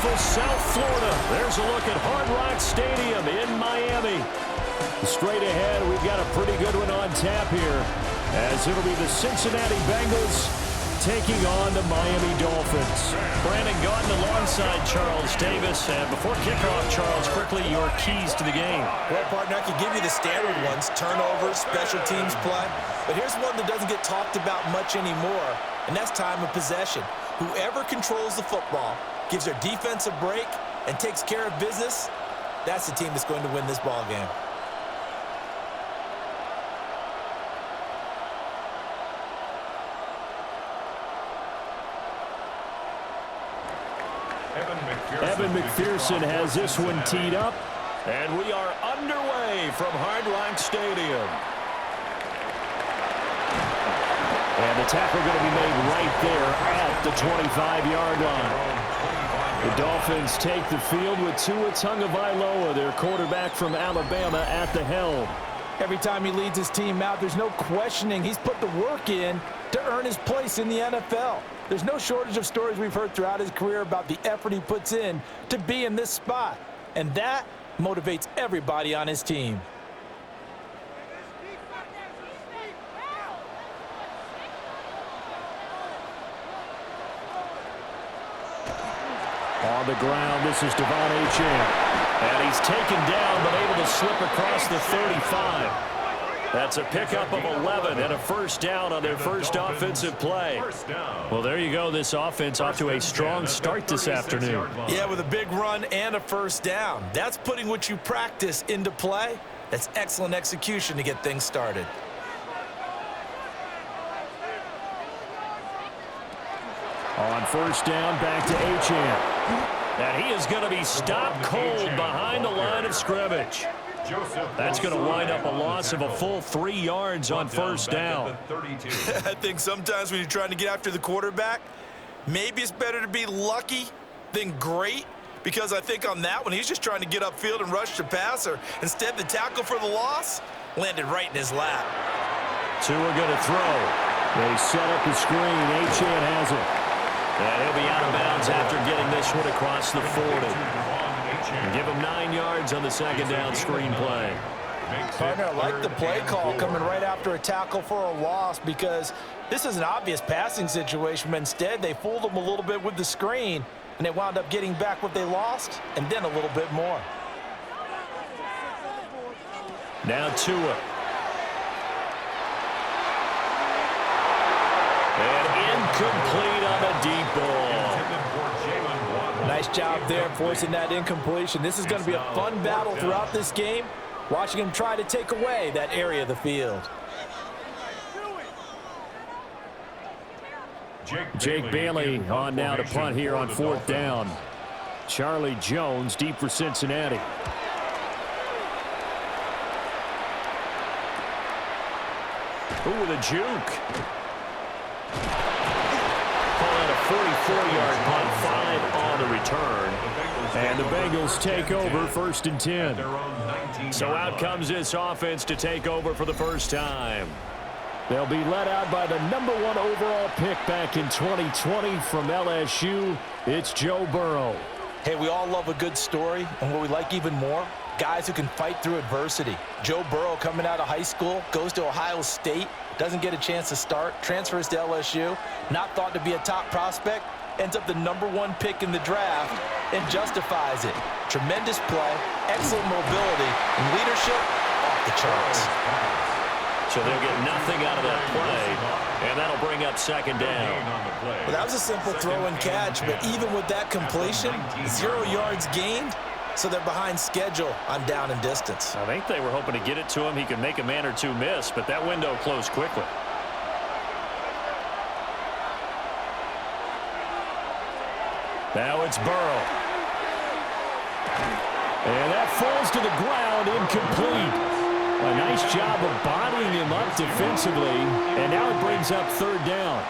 beautiful South Florida. There's a look at Hard Rock Stadium in Miami. Straight ahead, we've got a pretty good one on tap here, as it'll be the Cincinnati Bengals taking on the Miami Dolphins. Brandon Gaudin alongside Charles Davis. And before kickoff, Charles, quickly your keys to the game. Well, partner, I can give you the standard ones, turnovers, special teams play. But here's one that doesn't get talked about much anymore, and that's time of possession. Whoever controls the football, gives their defense a break, and takes care of business, that's the team that's going to win this ball game. Evan McPherson has this one teed up, and we are underway from Hard Rock Stadium. And the tackle going to be made right there at the 25-yard line. The Dolphins take the field with Tua Tagovailoa, their quarterback from Alabama, at the helm. Every time he leads his team out, there's no questioning he's put the work in to earn his place in the NFL. There's no shortage of stories we've heard throughout his career about the effort he puts in to be in this spot. And that motivates everybody on his team. On the ground, this is Devon Achane. And he's taken down, but able to slip across the 35. That's a pickup of 11 and a first down on their first offensive play. Well, there you go. This offense off to a strong start this afternoon. Yeah, with a big run and a first down. That's putting what you practice into play. That's excellent execution to get things started. On first down, back to Achane. And he is going to be stopped cold behind the line of scrimmage. That's going to wind up a loss of a full 3 yards on first down. I think sometimes when you're trying to get after the quarterback, maybe it's better to be lucky than great, because I think on that one, he's just trying to get upfield and rush the passer. Instead, the tackle for the loss landed right in his lap. Tua going to throw. They set up the screen. Achane has it. And he'll be out of bounds after getting this one across the 40. Give him 9 yards on the second down screen play. Partner, I like the play call coming right after a tackle for a loss, because this is an obvious passing situation, but instead they fooled him a little bit with the screen, and they wound up getting back what they lost and then a little bit more. Now Tua. And incomplete on a deep ball. Nice job there forcing that incompletion. This is going to be a fun battle throughout this game, watching him try to take away that area of the field. Jake Bailey on now to punt here on fourth down. Charlie Jones deep for Cincinnati. Ooh, with a juke. Call it a 44-yard punt, 5 on the return. And the Bengals take over first and 10. So out comes this offense to take over for the first time. They'll be led out by the #1 overall pick back in 2020 from LSU. It's Joe Burrow. Hey, we all love a good story, and what we like even more, guys who can fight through adversity. Joe Burrow coming out of high school, goes to Ohio State, doesn't get a chance to start, transfers to LSU, not thought to be a top prospect, ends up the #1 pick in the draft, and justifies it. Tremendous play, excellent mobility, and leadership off the charts. So they'll get nothing out of that play, and that'll bring up second down. Well, that was a simple throw and catch, but even with that completion, 0 yards gained, so they're behind schedule on down and distance. I think they were hoping to get it to him. He could make a man or two miss, but that window closed quickly. Now it's Burrow. And that falls to the ground, incomplete. A nice job of bodying him up defensively, and now it brings up third down.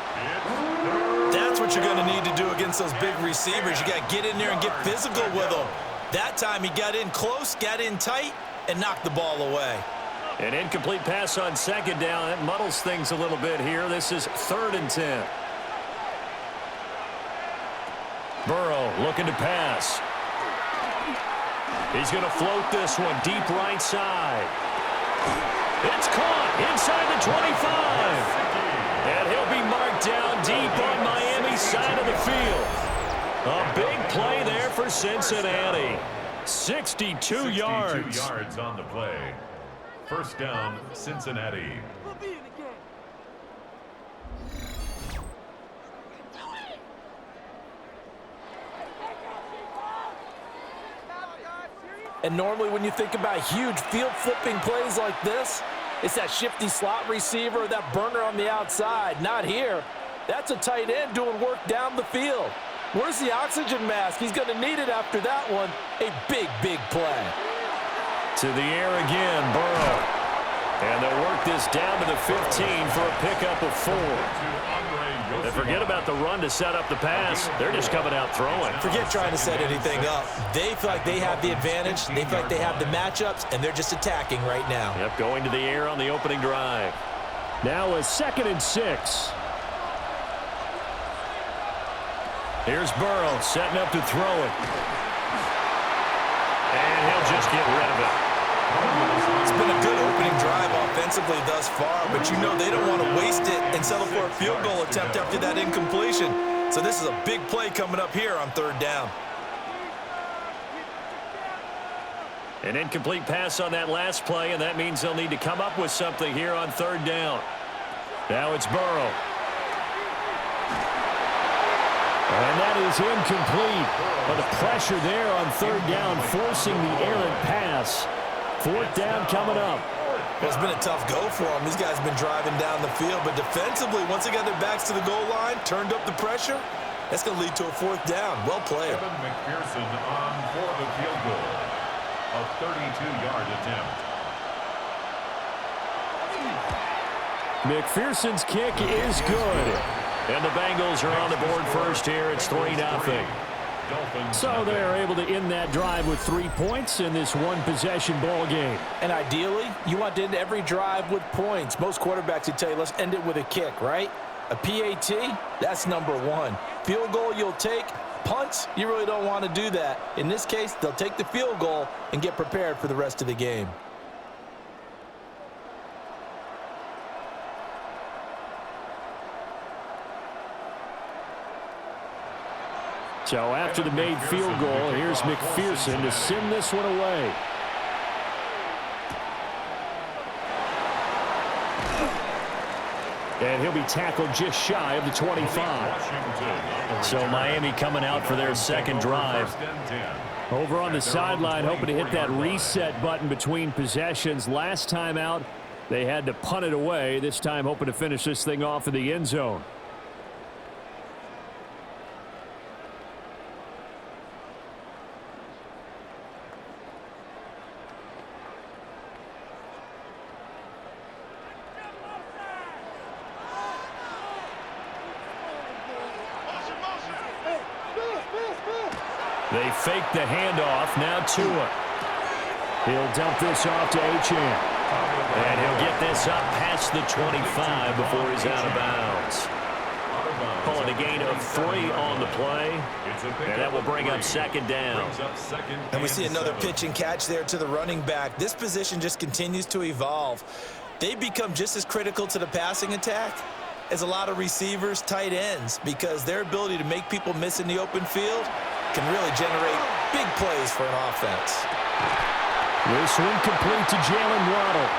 That's what you're going to need to do against those big receivers. You got to get in there and get physical with them. That time he got in close, got in tight, and knocked the ball away. An incomplete pass on second down. That muddles things a little bit here. This is 3rd and 10. Burrow looking to pass. He's going to float this one deep right side. It's caught inside the 25. And he'll be marked down deep on Miami's side of the field. A big play there for Cincinnati. 62 yards. 62 yards on the play. First down, Cincinnati. And normally when you think about huge field-flipping plays like this, it's that shifty slot receiver or that burner on the outside. Not here. That's a tight end doing work down the field. Where's the oxygen mask? He's going to need it after that one. A big, big play. To the air again, Burrow. And they'll work this down to the 15 for a pickup of 4. And forget about the run to set up the pass. They're just coming out throwing. Forget trying to set anything up. They feel like they have the advantage. They feel like they have the matchups, and they're just attacking right now. Yep, going to the air on the opening drive. Now a 2nd and 6. Here's Burrow setting up to throw it. And he'll just get rid of it. It's been a good opening drive offensively thus far, but you know they don't want to waste it and settle for a field goal attempt after that incompletion. So this is a big play coming up here on 3rd down. An incomplete pass on that last play, and that means they'll need to come up with something here on 3rd down. Now it's Burrow. And that is incomplete. But the pressure there on 3rd down, forcing the errant pass. 4th down coming up. Well, it's been a tough go for them. These guys have been driving down the field, but defensively, once they got their backs to the goal line, turned up the pressure, that's going to lead to a 4th down. Well played. Kevin McPherson on for the field goal. A 32-yard attempt. McPherson's kick is good. And the Bengals are on the board first here. It's 3-0. So they're able to end that drive with 3 points in this one-possession ball game. And ideally, you want to end every drive with points. Most quarterbacks would tell you, let's end it with a kick, right? A PAT, that's number 1. Field goal you'll take. Punts, you really don't want to do that. In this case, they'll take the field goal and get prepared for the rest of the game. So after the made field goal, here's McPherson to send this one away. And he'll be tackled just shy of the 25. So Miami coming out for their 2nd drive. Over on the sideline, hoping to hit that reset button between possessions. Last time out, they had to punt it away. This time hoping to finish this thing off in the end zone. They fake the handoff. Now Tua. He'll dump this off to Achane. And he'll get this up past the 25 before he's out of bounds. Calling a gain of 3 on the play. And that will bring up 2nd down. And we see another pitch and catch there to the running back. This position just continues to evolve. They become just as critical to the passing attack as a lot of receivers, tight ends, because their ability to make people miss in the open field can really generate big plays for an offense. This one complete to Jalen Waddle.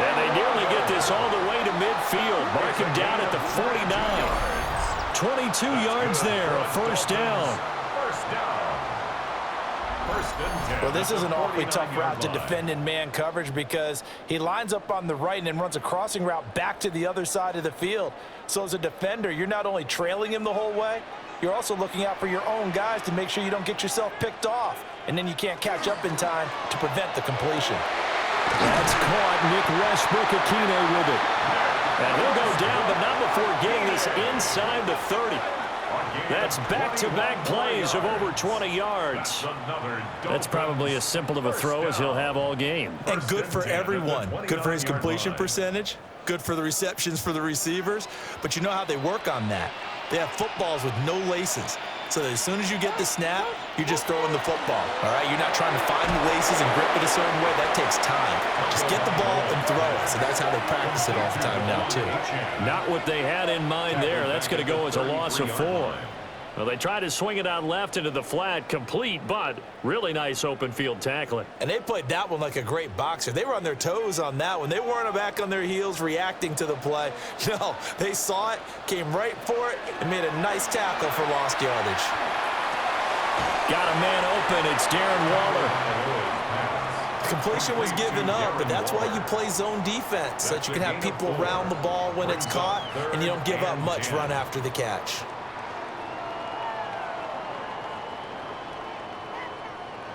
And they nearly get this all the way to midfield. Mark him down at the 49. 22 yards there, a 1st down. Well, this is an awfully tough route to defend in man coverage because he lines up on the right and then runs a crossing route back to the other side of the field. So as a defender, you're not only trailing him the whole way, you're also looking out for your own guys to make sure you don't get yourself picked off. And then you can't catch up in time to prevent the completion. That's caught. Nick Westbrook-Akine with it. And he'll go down, but not before getting this inside the 30. That's back-to-back plays of over 20 yards. That's probably as simple of a throw as he'll have all game. And good for everyone. Good for his completion percentage. Good for the receptions for the receivers. But you know how they work on that. They have footballs with no laces. so that as soon as you get the snap, you're just throwing the football, all right? You're not trying to find the laces and grip it a certain way. That takes time. Just get the ball and throw it. So that's how they practice it all the time now, too. Not what they had in mind there. That's going to go as a loss of 4. Well, they tried to swing it out left into the flat, complete, but really nice open field tackling. And they played that one like a great boxer. They were on their toes on that one. They weren't back on their heels reacting to the play. No, they saw it, came right for it, and made a nice tackle for lost yardage. Got a man open. It's Darren Waller. Completion was given up, but that's why you play zone defense, so that you can have people around the ball when it's caught, and you don't give up much run after the catch.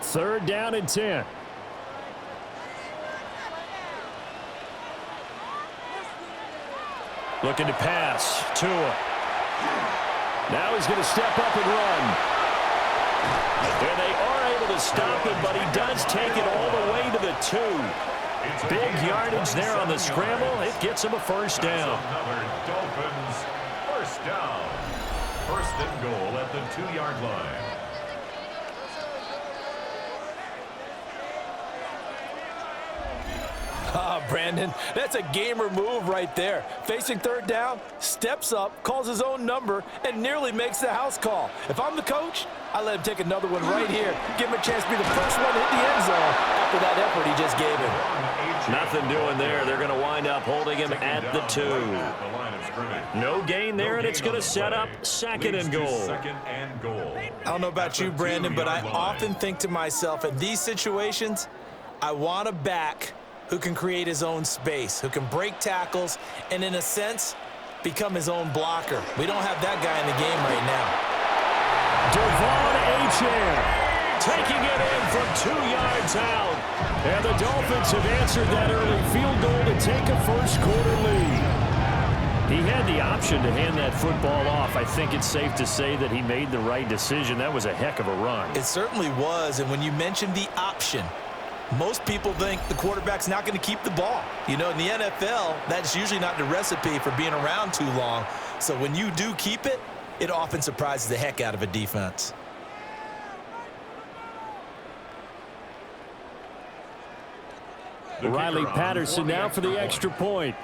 3rd down and 10. Looking to pass. Tua. Now he's going to step up and run. And they are able to stop him, but he does take it all the way to the 2. Big yardage there on the scramble. It gets him a first down. Dolphins first down. 1st and goal at the 2-yard line. Brandon, that's a gamer move right there. Facing 3rd down, steps up, calls his own number, and nearly makes the house call. If I'm the coach, I let him take another one right here. Give him a chance to be the first one to hit the end zone after that effort he just gave him. Nothing doing there. They're going to wind up holding him at the 2. No gain there, and it's going to set up 2nd and goal. I don't know about you, Brandon, but I often think to myself, in these situations, I want a back who can create his own space, who can break tackles, and in a sense, become his own blocker. We don't have that guy in the game right now. Devon Achane taking it in from 2 yards out. And the Dolphins have answered that early field goal to take a first-quarter lead. He had the option to hand that football off. I think it's safe to say that he made the right decision. That was a heck of a run. It certainly was, and when you mentioned the option, most people think the quarterback's not going to keep the ball. You know, in the NFL, that's usually not the recipe for being around too long. So when you do keep it, it often surprises the heck out of a defense. Riley Patterson now for the extra point.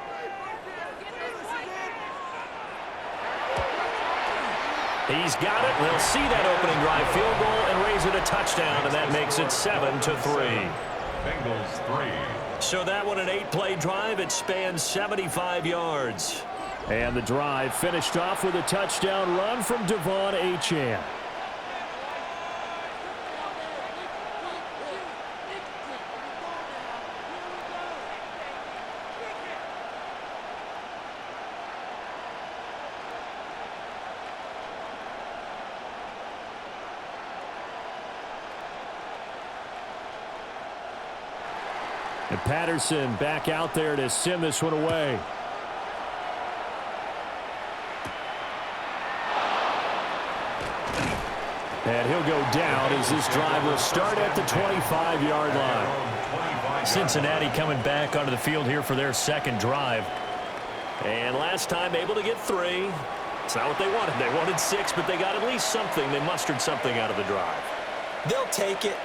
He's got it. They'll see that opening drive field goal and raise it a touchdown, and that makes it 7-3. Bengals 3. So that one an 8-play drive. It spans 75 yards. And the drive finished off with a touchdown run from Devon Achane. And Patterson back out there to send this one away. And he'll go down as this drive will start at the 25-yard line. Cincinnati coming back onto the field here for their 2nd drive. And last time able to get 3. It's not what they wanted. They wanted 6, but they got at least something. They mustered something out of the drive. They'll take it.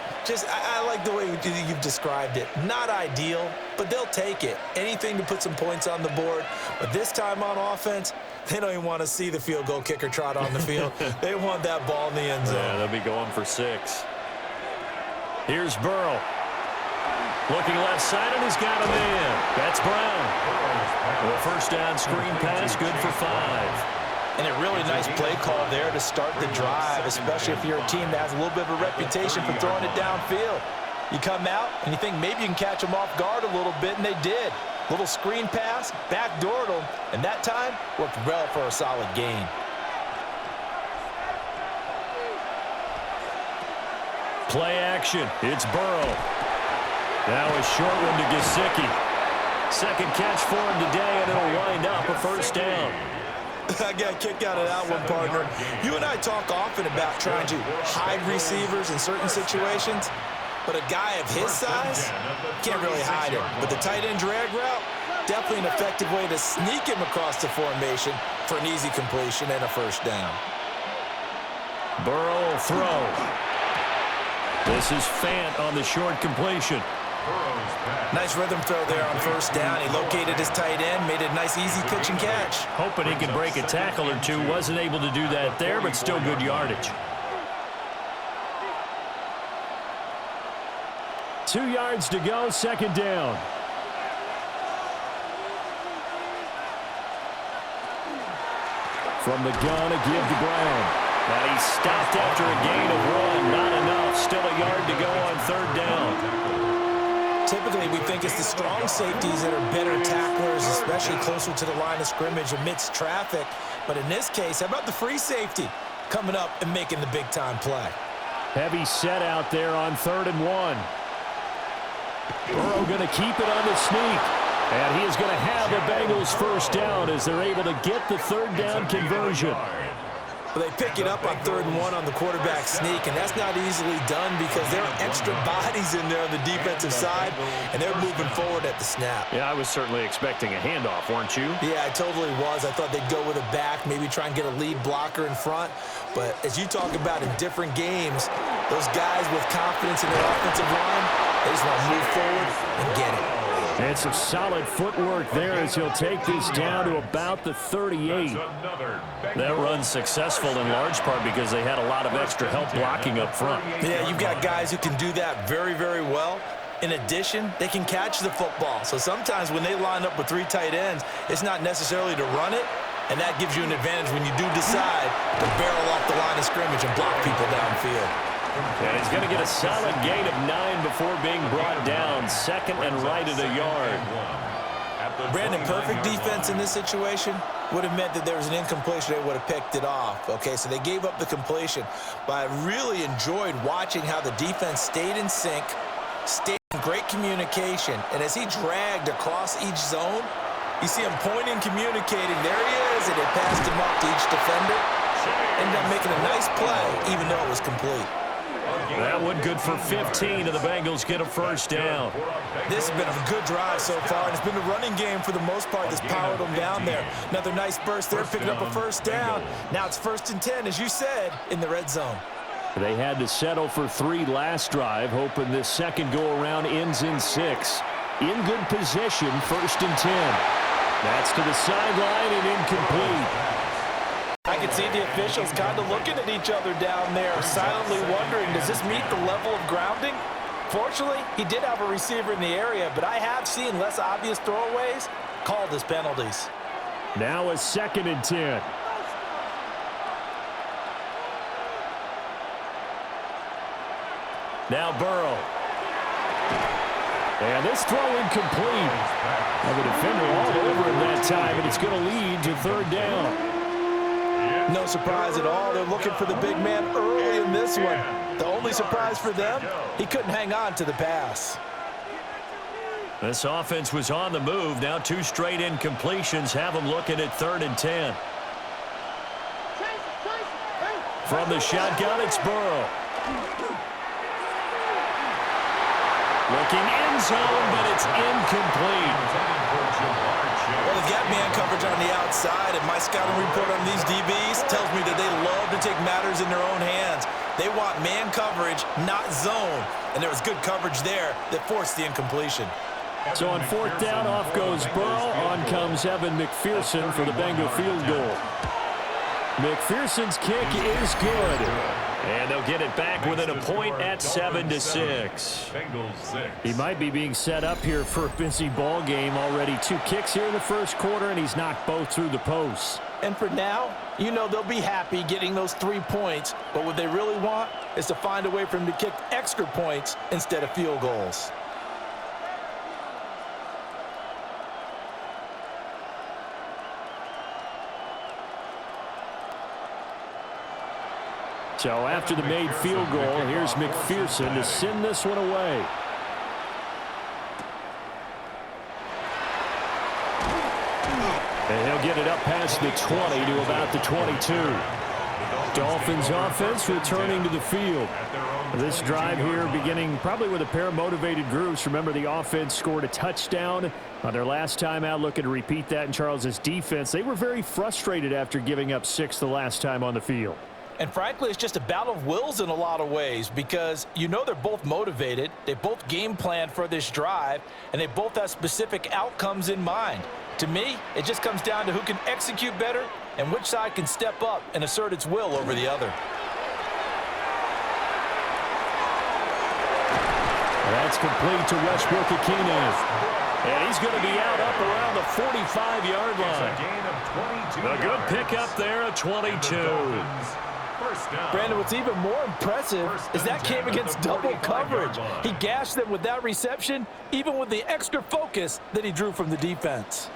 I like the way you've described it. Not ideal, but they'll take it. Anything to put some points on the board. But this time on offense, they don't even want to see the field goal kicker trot on the field. They want that ball in the end zone. Yeah, they'll be going for 6. Here's Burrow. Looking left side, and he's got a man. That's Brown. The first down screen pass, good for 5. And a really nice play call there to start the drive, especially if you're a team that has a little bit of a reputation for throwing it downfield. You come out, and you think maybe you can catch them off guard a little bit, and they did. Little screen pass, backdoored them, and that time worked well for a solid gain. Play action. It's Burrow. Now a short one to Gesicki. 2nd catch for him today, and it'll wind up a first down. I got a kick out of that one, partner. You and I talk often about trying to hide receivers in certain situations, but a guy of his size can't really hide him. But the tight end drag route, definitely an effective way to sneak him across the formation for an easy completion and a first down. Burrow will throw. This is Fant on the short completion. Nice rhythm throw there on first down. He located his tight end, made it a nice easy pitch and catch. Hoping he could break a tackle or two. Wasn't able to do that there, but still good yardage. 2 yards to go, second down. From the gun, a give to Brown. Now he's stopped after a gain of 1. Not enough. Still a yard to go on third down. Typically, we think it's the strong safeties that are better tacklers, especially closer to the line of scrimmage amidst traffic. But in this case, how about the free safety coming up and making the big-time play? Heavy set out there on 3rd and 1. Burrow going to keep it on the sneak. And he is going to have the Bengals first down as they're able to get the third down conversion. Well, they pick it up on 3rd and 1 on the quarterback sneak, and that's not easily done because there are extra bodies in there on the defensive side, and they're moving forward at the snap. Yeah, I was certainly expecting a handoff, weren't you? Yeah, I totally was. I thought they'd go with a back, maybe try and get a lead blocker in front. But as you talk about in different games, those guys with confidence in their offensive line, they just want to move forward and get it. And some solid footwork there as he'll take this down to about the 38. That run's successful in large part because they had a lot of extra help blocking up front. Yeah, you've got guys who can do that very, very well. In addition, they can catch the football. So sometimes when they line up with 3 tight ends, it's not necessarily to run it, and that gives you an advantage when you do decide to barrel off the line of scrimmage and block people downfield. And he's going to get a solid gain of 9 before being brought down. Second and right at a yard. Brandon, perfect defense in this situation would have meant that there was an incompletion. They would have picked it off. Okay, so they gave up the completion. But I really enjoyed watching how the defense stayed in sync, stayed in great communication. And as he dragged across each zone, you see him pointing, communicating. There he is, and they passed him off to each defender. Ended up making a nice play, even though it was complete. That one good for 15, and the Bengals get a first down. This has been a good drive so far, and it's been the running game for the most part that's powered them down there. Another nice burst there, picking up a first down. Now it's 1st and 10, as you said, in the red zone. They had to settle for 3 last drive, hoping this second go-around ends in 6. In good position, 1st and 10. That's to the sideline and incomplete. I can see the officials kind of looking at each other down there, silently wondering, does this meet the level of grounding? Fortunately, he did have a receiver in the area, but I have seen less obvious throwaways called as penalties. Now a 2nd and 10. Now Burrow. And this throw incomplete. And the defender all over him that time, and it's going to lead to 3rd down. No surprise at all. They're looking for the big man early in this one. The only surprise for them, he couldn't hang on to the pass. This offense was on the move. Now 2 straight incompletions have them looking at 3rd and 10. From the shotgun, it's Burrow. Looking end zone, but it's incomplete. Well, they've got man coverage on the outside, and my scouting report on these DBs tells me that they love to take matters in their own hands. They want man coverage, not zone, and there was good coverage there that forced the incompletion. So on 4th down, off goes Burrow. On comes Evan McPherson for the Bengal field goal. McPherson's kick is good. And they'll get it back within a point at 7-6. He might be being set up here for a busy ball game already. 2 kicks here in the first quarter, and he's knocked both through the posts. And for now, you know they'll be happy getting those 3 points, but what they really want is to find a way for him to kick extra points instead of field goals. So after the made field goal, here's McPherson to send this one away. And he'll get it up past the 20 to about the 22. Dolphins offense returning to the field. This drive here beginning probably with a pair of motivated groups. Remember, the offense scored a touchdown on their last time out. Looking to repeat that in Charles's defense. They were very frustrated after giving up 6 the last time on the field. And frankly, it's just a battle of wills in a lot of ways because you know they're both motivated, they both game plan for this drive, and they both have specific outcomes in mind. To me, it just comes down to who can execute better and which side can step up and assert its will over the other. That's complete to Westbrook-Ikhine. And he's going to be out up around the 45-yard line. A good pickup there at 22. Brandon, what's even more impressive is that came against double coverage. He gashed them with that reception, even with the extra focus that he drew from the defense.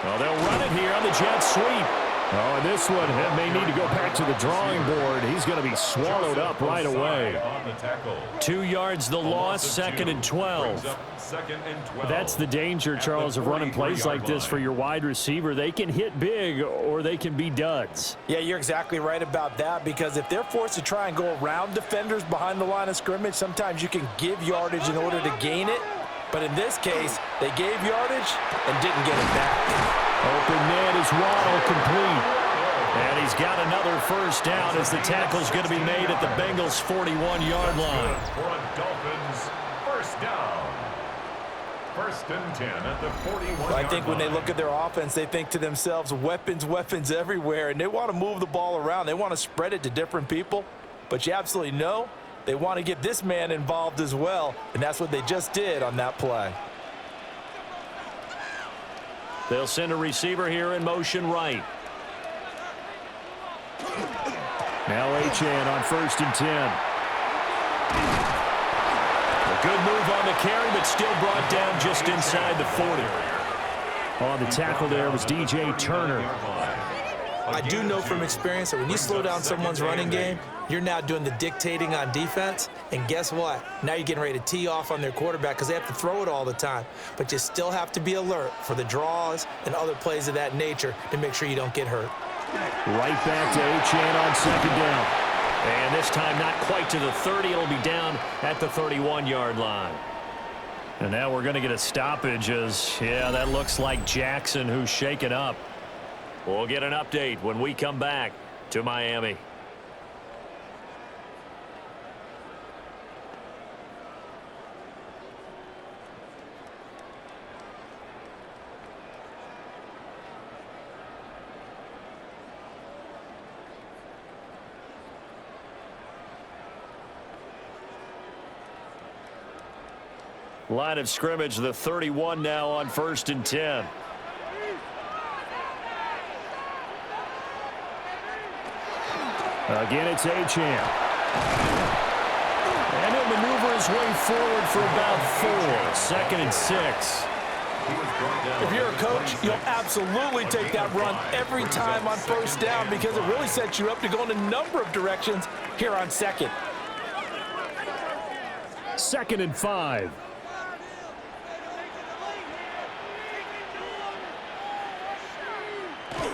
Well, they'll run it here on the jet sweep. Oh, and this one may need to go back to the drawing board. He's going to be swallowed up right away. 2 yards the loss, 2nd and 12. That's the danger, Charles, of running plays like this for your wide receiver. They can hit big or they can be duds. Yeah, you're exactly right about that because if they're forced to try and go around defenders behind the line of scrimmage, sometimes you can give yardage in order to gain it. But in this case, they gave yardage and didn't get it back. Open man is Waddle, complete. And he's got another first down as the tackle's going to be made at the Bengals' 41-yard line. Dolphins, first down. 1st and 10 at the 41-yard line. I think when they look at their offense, they think to themselves, weapons, weapons everywhere, and they want to move the ball around. They want to spread it to different people. But you absolutely know they want to get this man involved as well, and that's what they just did on that play. They'll send a receiver here in motion right. Now Achane on 1st and 10. A good move on the carry, but still brought down just inside the 40. On the tackle there was DJ Turner. I do know from experience that when you slow down someone's running game, you're now doing the dictating on defense, and guess what? Now you're getting ready to tee off on their quarterback because they have to throw it all the time. But you still have to be alert for the draws and other plays of that nature to make sure you don't get hurt. Right back to Achane on 2nd down. And this time not quite to the 30. It'll be down at the 31-yard line. And now we're going to get a stoppage as, yeah, that looks like Jackson who's shaken up. We'll get an update when we come back to Miami. Line of scrimmage, the 31 now on 1st and 10. Again, it's Achane. And he'll maneuver his way forward for about 4. 2nd and 6. If you're a coach, you'll absolutely take that run every time on 1st down because it really sets you up to go in a number of directions here on 2nd. 2nd and 5.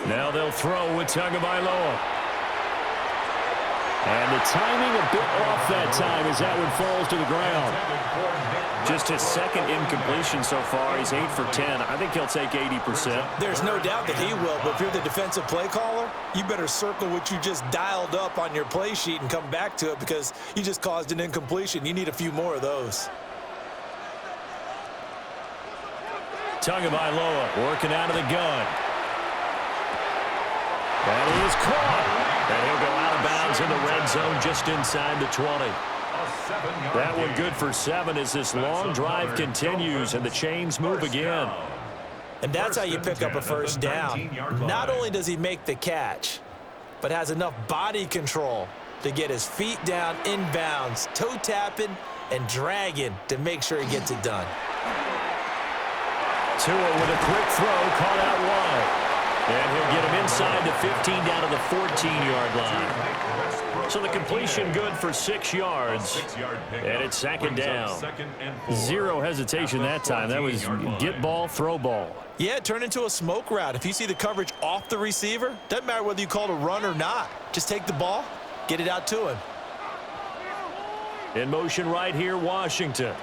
Now they'll throw with Tagovailoa. And the timing a bit off that time as that one falls to the ground. Just his 2nd incompletion so far. He's 8 for 10. I think he'll take 80%. There's no doubt that he will, but if you're the defensive play caller, you better circle what you just dialed up on your play sheet and come back to it because you just caused an incompletion. You need a few more of those. Tagovailoa working out of the gun. That is caught. And he'll go out of bounds in the red zone just inside the 20. That one good for 7 as this long drive continues and the chains move again. And that's how you pick up a 1st down. Not only does he make the catch, but has enough body control to get his feet down inbounds, toe tapping and dragging to make sure he gets it done. Tua with a quick throw, caught out wide. And he'll get him inside the 15 down to the 14-yard line. So the completion good for 6 yards. And it's 2nd down. 0 hesitation that time. That was get ball, throw ball. Yeah, turn into a smoke route. If you see the coverage off the receiver, doesn't matter whether you call it a run or not. Just take the ball, get it out to him. In motion right here, Washington.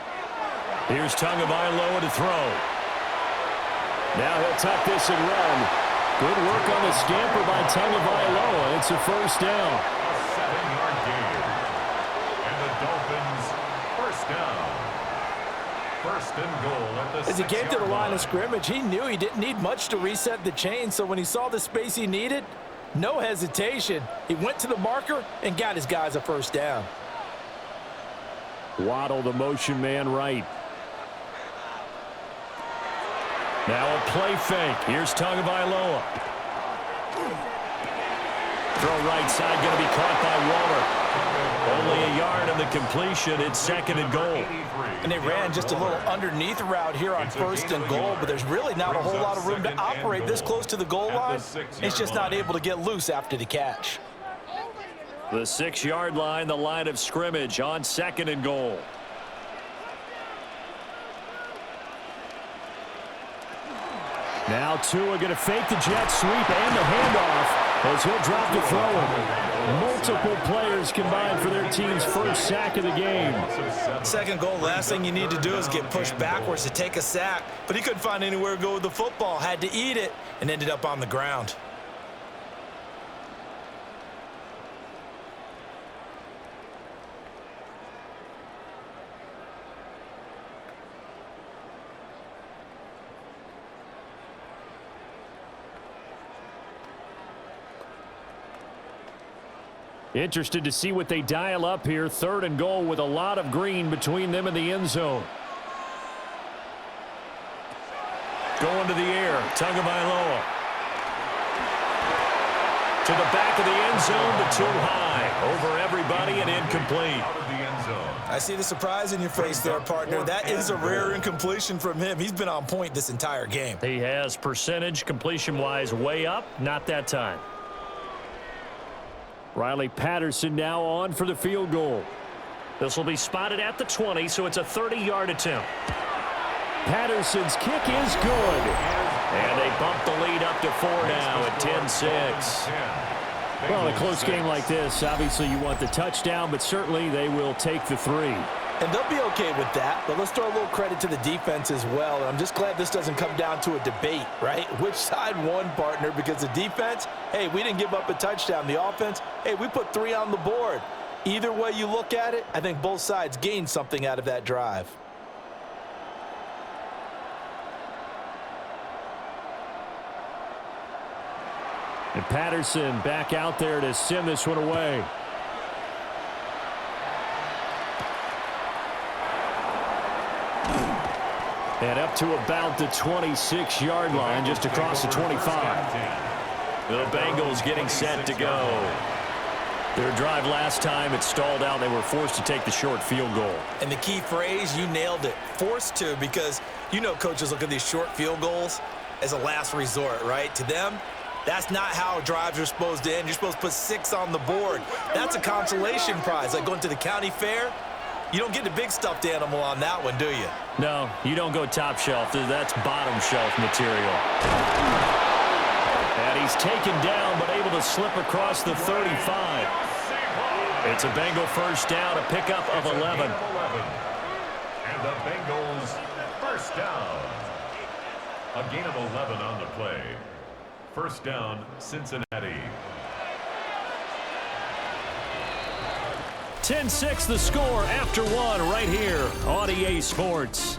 Here's Tagovailoa to throw. Now he'll tuck this and run. Good work on the scamper by Tagovailoa. It's a first down. A 7-yard gain. And the Dolphins first down. First and goal at the 6-yard line. As he came to the line of scrimmage, he knew he didn't need much to reset the chain, so when he saw the space he needed, no hesitation. He went to the marker and got his guys a first down. Waddle, the motion man right. Now a play fake. Here's Tagovailoa. Throw right side, going to be caught by Waller. Only a yard in the completion. It's second and goal. And they ran just a little underneath route here on first and goal, but there's really not a whole lot of room to operate this close to the goal line. He's just not able to get loose after the catch. The 6-yard line, the line of scrimmage on second and goal. Now Tua going to fake the jet sweep and the handoff as he'll drop the throw. Multiple players combined for their team's first sack of the game. Second goal, last thing you need to do is get pushed backwards to take a sack. But he couldn't find anywhere to go with the football, had to eat it, and ended up on the ground. Interested to see what they dial up here. Third and goal with a lot of green between them and the end zone. Going to the air. Tagovailoa. To the back of the end zone, but too high. Over everybody and incomplete. I see the surprise in your face there, partner. That is a rare incompletion from him. He's been on point this entire game. He has percentage completion-wise way up. Not that time. Riley Patterson now on for the field goal. This will be spotted at the 20, so it's a 30-yard attempt. Patterson's kick is good. And they bump the lead up to 4 now at 10-6. Well, in a close game like this, obviously you want the touchdown, but certainly they will take the 3. And they'll be okay with that, but let's throw a little credit to the defense as well. And I'm just glad this doesn't come down to a debate, right? Which side won, partner? Because the defense, hey, we didn't give up a touchdown. The offense, hey, we put 3 on the board. Either way you look at it, I think both sides gained something out of that drive. And Patterson back out there to send this one away. And up to about the 26-yard line, just across the 25. The Bengals getting set to go. Their drive last time, it stalled out. They were forced to take the short field goal. And the key phrase, you nailed it. Forced to, because you know coaches look at these short field goals as a last resort, right? To them, that's not how drives are supposed to end. You're supposed to put 6 on the board. That's a consolation prize, like going to the county fair. You don't get the big stuffed animal on that one, do you? No, you don't go top shelf. That's bottom shelf material. And he's taken down, but able to slip across the 35. It's a Bengal first down, a pickup of 11. And the Bengals first down. A gain of 11 on the play. First down, Cincinnati. 10-6 the score after 1 right here on EA Sports.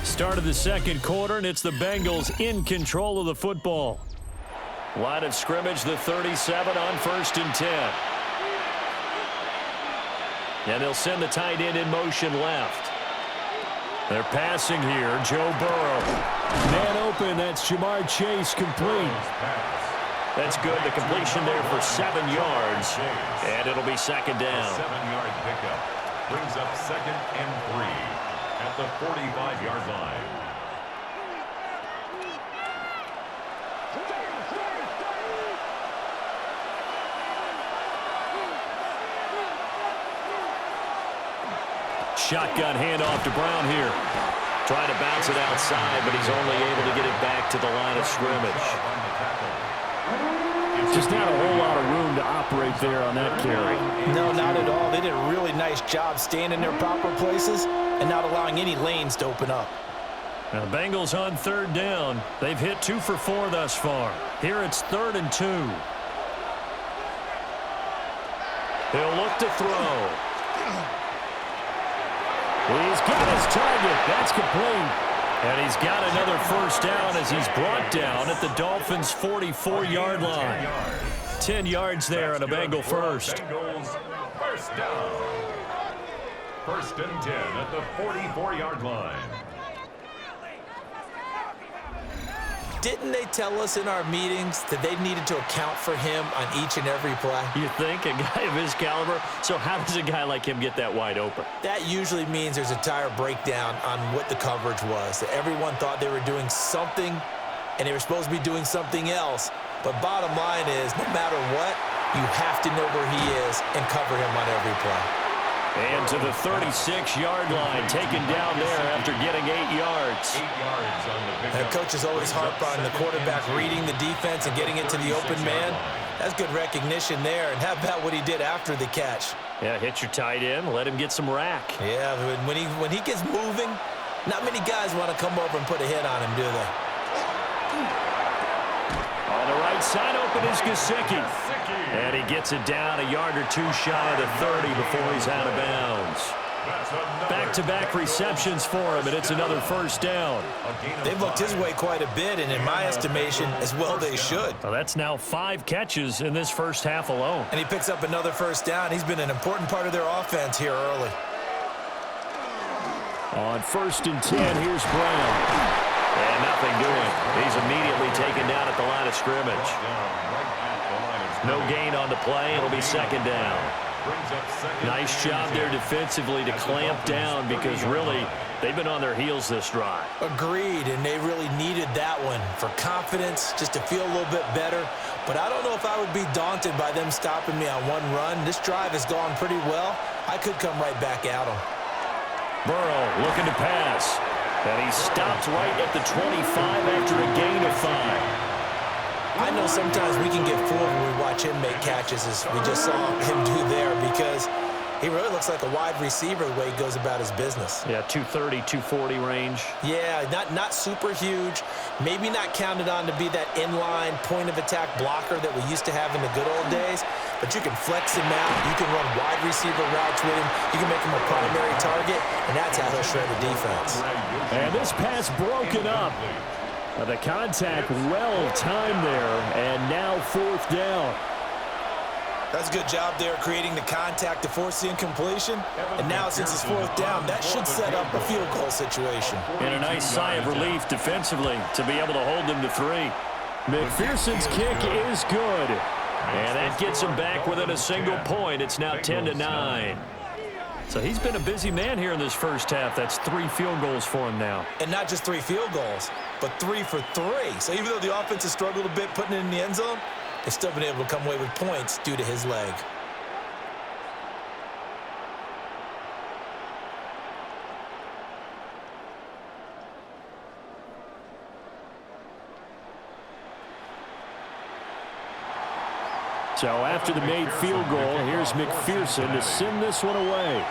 Start of the second quarter, and it's the Bengals in control of the football. Line of scrimmage, the 37 on 1st and 10. And they'll send the tight end in motion left. They're passing here. Joe Burrow. Man open. That's Jamar Chase complete. That's good. The completion there for 7 yards. And it'll be second down. A 7-yard pickup brings up 2nd and 3 at the 45-yard line. Shotgun handoff to Brown here. Trying to bounce it outside, but he's only able to get it back to the line of scrimmage. Just not a whole lot of room to operate there on that carry. No, not at all. They did a really nice job staying in their proper places and not allowing any lanes to open up. Now, the Bengals on third down. They've hit 2 for 4 thus far. Here it's 3rd and 2. He'll look to throw. He's got his target. That's complete. And he's got another first down as he's brought down at the Dolphins' 44-yard line. 10 yards there on a Bengal first. Bengals first down. 1st and 10 at the 44-yard line. Didn't they tell us in our meetings that they needed to account for him on each and every play? You think? A guy of his caliber? So how does a guy like him get that wide open? That usually means there's a tire breakdown on what the coverage was. That everyone thought they were doing something, and they were supposed to be doing something else. But bottom line is, no matter what, you have to know where he is and cover him on every play. And to the 36-yard line, taken down there after getting 8 yards. 8 yards on the pickup. And coaches always harp on the quarterback reading the defense and getting it to the open man. That's good recognition there. And how about what he did after the catch? Yeah, hit your tight end, let him get some rack. Yeah, when he gets moving, not many guys want to come over and put a hit on him, do they? On the right side open is Gesicki. And he gets it down a yard or 2 shy of the 30 before he's out of bounds. Back-to-back receptions for him, and it's another first down. They've looked his way quite a bit, and in my estimation, as well they should. Well, that's now 5 catches in this first half alone. And he picks up another first down. He's been an important part of their offense here early. On 1st and 10, here's Brown. And nothing doing. He's immediately taken down at the line of scrimmage. No gain on the play. It'll be 2nd down. Nice job there defensively to clamp down because really they've been on their heels this drive. Agreed, and they really needed that one for confidence, just to feel a little bit better. But I don't know if I would be daunted by them stopping me on one run. This drive has gone pretty well. I could come right back at them. Burrow looking to pass. And he stopped right at the 25 after a gain of 5. I know sometimes we can get fooled when we watch him make catches, as we just saw him do there, because he really looks like a wide receiver the way he goes about his business. Yeah, 230, 240 range. Yeah, not super huge. Maybe not counted on to be that inline point-of-attack blocker that we used to have in the good old days, but you can flex him out. You can run wide receiver routes with him. You can make him a primary target, and that's how he'll shred the defense. And this pass broken up. The contact well-timed there, and now 4th down. That's a good job there creating the contact to force the incompletion. And now since it's 4th down, that should set up a field goal situation. And a nice sigh of relief defensively to be able to hold them to 3. McPherson's kick is good. And that gets him back within a single point. It's now 10-9. So he's been a busy man here in this first half. That's 3 field goals for him now. And not just 3 field goals, but 3 for 3. So even though the offense has struggled a bit putting it in the end zone, they've still been able to come away with points due to his leg. So after the made field goal, here's McPherson to send this one away.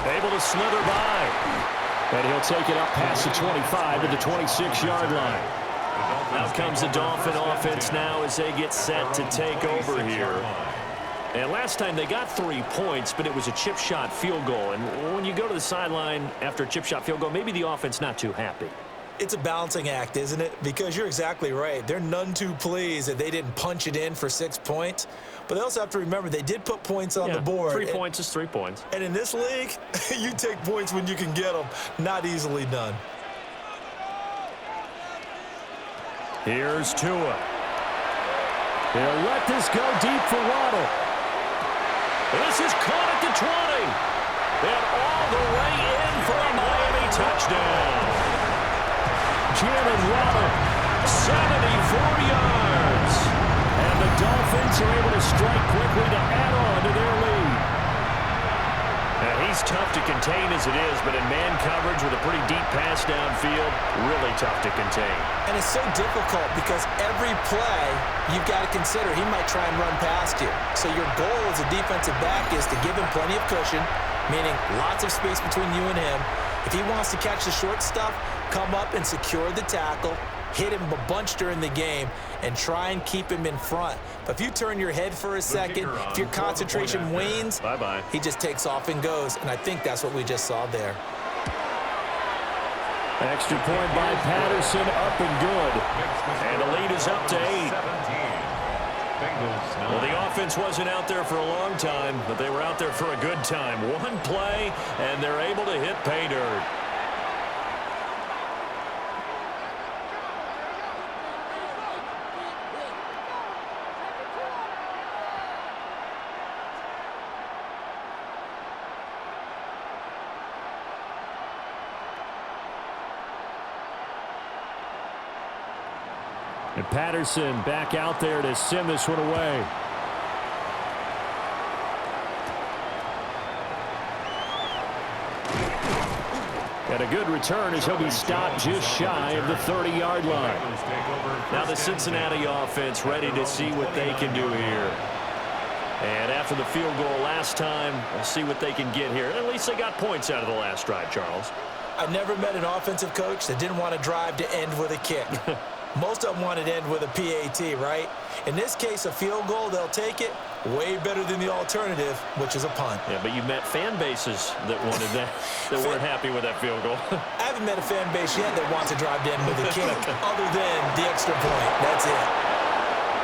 Able to slither by. And he'll take it up past the 25 to the 26-yard line. Out comes the Dolphin offense now as they get set to take over here. And last time they got 3 points, but it was a chip shot field goal. And when you go to the sideline after a chip shot field goal, maybe the offense not too happy. It's a balancing act, isn't it? Because you're exactly right. They're none too pleased that they didn't punch it in for 6 points. But they also have to remember they did put points on the board. 3 points is 3 points. And in this league, you take points when you can get them. Not easily done. Here's Tua. He'll let this go deep for Waddle. This is caught at the 20. And all the way in for a Miami touchdown. Jalen Waddle, 74 yards. And the Dolphins are able to strike quickly to add on to their lead. And he He's tough to contain as it is, but in man coverage with a pretty deep pass downfield, really tough to contain. And it's so difficult because every play you've got to consider he might try and run past you. So your goal as a defensive back is to give him plenty of cushion, meaning lots of space between you and him. If he wants to catch the short stuff, come up and secure the tackle, hit him a bunch during the game, and try and keep him in front. But if you turn your head for a second, if your concentration wanes, he just takes off and goes. And I think that's what we just saw there. Extra point by Patterson, up and good. And the lead is up to 8. Well, the offense wasn't out there for a long time, but they were out there for a good time. One play, and they're able to hit pay dirt. And Patterson back out there to send this one away. And a good return as he'll be stopped just shy of the 30-yard line. Now the Cincinnati offense ready to see what they can do here. And after the field goal last time, we'll see what they can get here. At least they got points out of the last drive, Charles. I never met an offensive coach that didn't want to drive to end with a kick. Most of them want to end with a PAT, right? In this case, a field goal, they'll take it. Way better than the alternative, which is a punt. Yeah, but you met fan bases that wanted that, that weren't happy with that field goal. I haven't met a fan base yet that wants to drive to end with a kick, other than the extra point. That's it.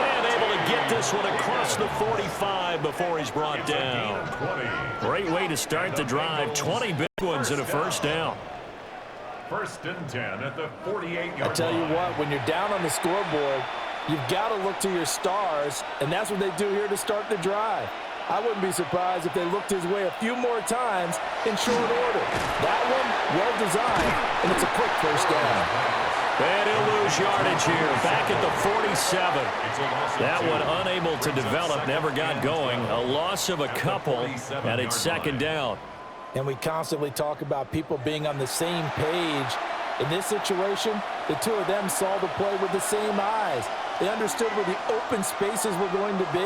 And able to get this one across the 45 before he's brought down. Great way to start the drive. 20 big ones in a first down. 1st and 10 at the 48-yard line. I tell you what, when you're down on the scoreboard, you've got to look to your stars, and that's what they do here to start the drive. I wouldn't be surprised if they looked his way a few more times in short order. That one, well designed, and it's a quick first down. And he'll lose yardage here, back at the 47. That one unable to develop, never got going. A loss of a couple, and it's 2nd down. And we constantly talk about people being on the same page. In this situation, the two of them saw the play with the same eyes. They understood where the open spaces were going to be,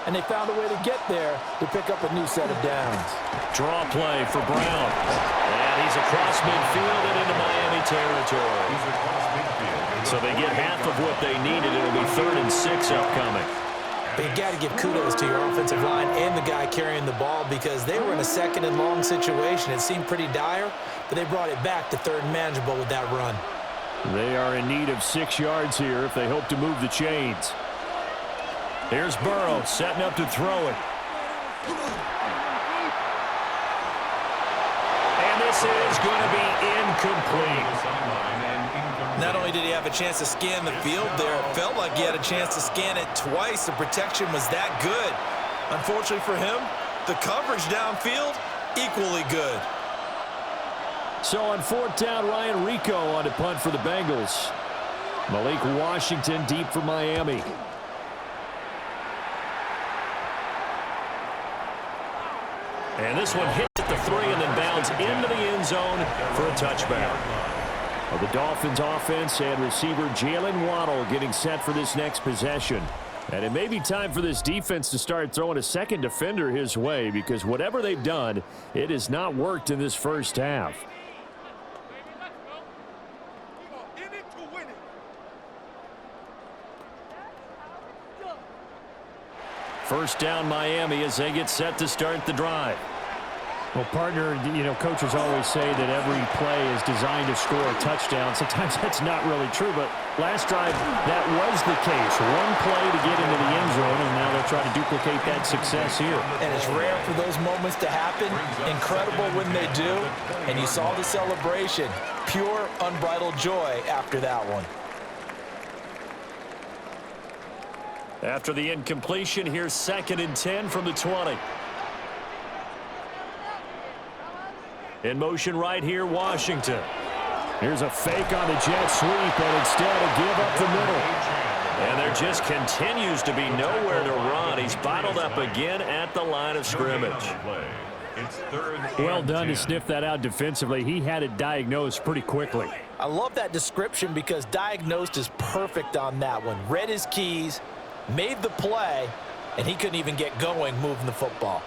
and they found a way to get there to pick up a new set of downs. Draw play for Brown. And he's across midfield and into Miami territory. So they get half of what they needed. It'll be 3rd and 6 upcoming. But you got to give kudos to your offensive line and the guy carrying the ball because they were in a 2nd and long situation. It seemed pretty dire, but they brought it back to 3rd and manageable with that run. They are in need of 6 yards here if they hope to move the chains. Here's Burrow setting up to throw it. And this is going to be incomplete. Not only did he have a chance to scan the field there, it felt like he had a chance to scan it twice. The protection was that good. Unfortunately for him, the coverage downfield, equally good. So on 4th down, Ryan Rico on to punt for the Bengals. Malik Washington deep for Miami. And this one hit at the 3 and then bounds into the end zone for a touchback. Well, the Dolphins offense and receiver Jalen Waddle getting set for this next possession. And it may be time for this defense to start throwing a second defender his way because whatever they've done, it has not worked in this first half. First down Miami as they get set to start the drive. Well, partner, you know, coaches always say that every play is designed to score a touchdown. Sometimes that's not really true, but last drive, that was the case. One play to get into the end zone, and now they'll try to duplicate that success here. And it's rare for those moments to happen. Incredible when they do. And you saw the celebration. Pure, unbridled joy after that one. After the incompletion, here's 2nd and 10 from the 20. In motion right here, Washington. Here's a fake on the jet sweep, and instead a give up the middle. And there just continues to be nowhere to run. He's bottled up again at the line of scrimmage. It's third Well and done 10. to sniff that out defensively. He had it diagnosed pretty quickly. I love that description because diagnosed is perfect on that one. Read his keys, made the play, and he couldn't even get going moving the football.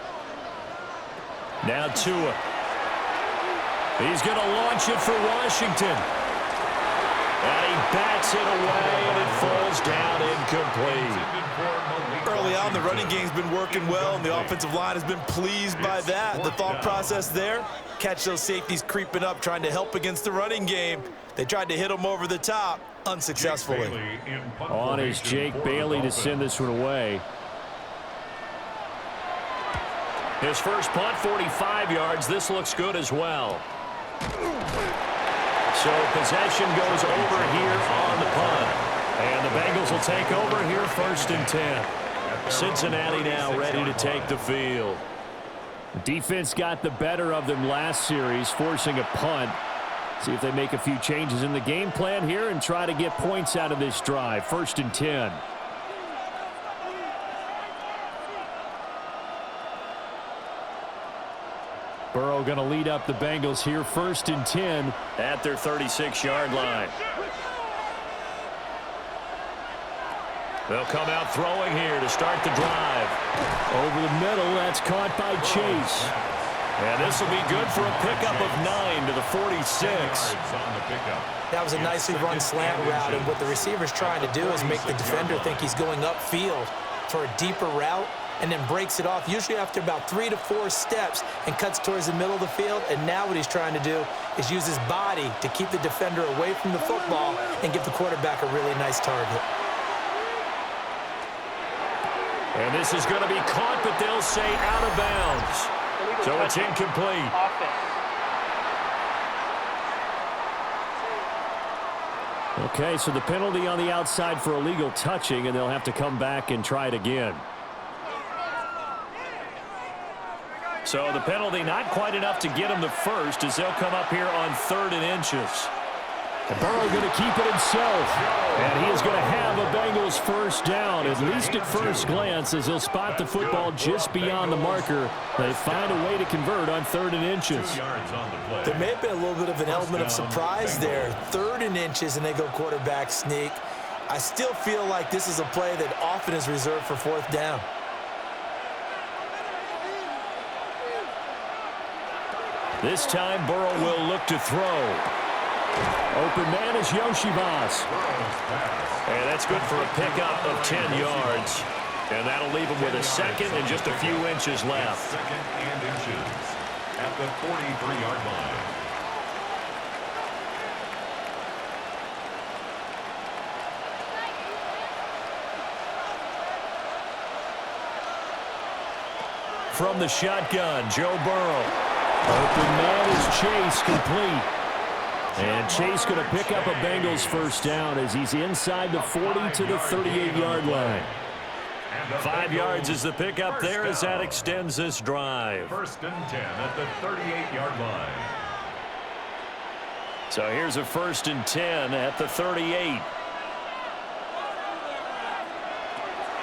Now Tua. He's going to launch it for Washington. And he bats it away, and it falls down incomplete. Early on, the running game's been working well, and the offensive line has been pleased by that. The thought process there, catch those safeties creeping up, trying to help against the running game. They tried to hit them over the top, unsuccessfully. On is Jake Bailey to send this one away. His first punt, 45 yards. This looks good as well. So possession goes over here on the punt. And the Bengals will take over here, 1st and 10. Cincinnati now ready to take the field. Defense got the better of them last series, forcing a punt. See if they make a few changes in the game plan here and try to get points out of this drive. 1st and 10. Burrow going to lead up the Bengals here, 1st and 10 at their 36-yard line. They'll come out throwing here to start the drive. Over the middle, that's caught by Chase. And this will be good for a pickup of 9 to the 46. That was a nicely run slant route, and what the receiver's trying to do is make the defender think he's going upfield for a deeper route, and then breaks it off, usually after about 3 to 4 steps, and cuts towards the middle of the field. And now what he's trying to do is use his body to keep the defender away from the football and give the quarterback a really nice target. And this is going to be caught, but they'll say out of bounds. So it's incomplete. Okay, so the penalty on the outside for illegal touching, and they'll have to come back and try it again. So the penalty not quite enough to get him the first as they'll come up here on 3rd and inches. And Burrow going to keep it himself. And he is going to have a Bengals first down, at least at first glance, as he'll spot the football just beyond the marker. They find a way to convert on 3rd and inches. There may have been a little bit of an element of surprise there. 3rd and inches, and they go quarterback sneak. I still feel like this is a play that often is reserved for 4th down. This time, Burrow will look to throw. Open man is Yoshibas. And that's good for a pickup of 10 yards. And that'll leave him with a second and just a few inches left. 2nd and inches at the 43-yard line. From the shotgun, Joe Burrow. Open man is Chase, complete. And Chase going to pick up a Bengals first down as he's inside the 40 to the 38-yard line. 5 yards is the pickup there as that extends this drive. 1st and 10 at the 38-yard line. So here's a 1st and 10 at the 38.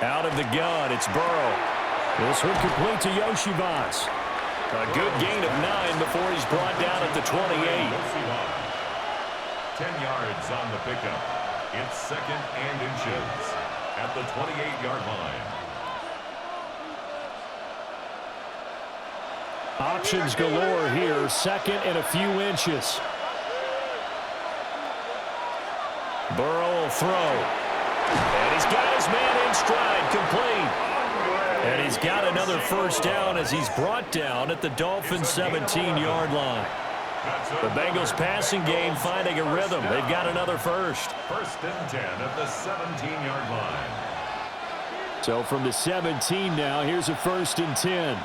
Out of the gun, it's Burrow. This one complete to Yoshibas. A good gain of 9 before he's brought down at the 28. 10 yards on the pickup. It's 2nd and inches at the 28-yard line. Options galore here. 2nd and a few inches. Burrow will throw. And he's got his man in stride, complete. And he's got another first down as he's brought down at the Dolphins' 17-yard line. The Bengals passing game finding a rhythm. They've got another first. 1st and 10 at the 17-yard line. So from the 17 now, here's a 1st and 10.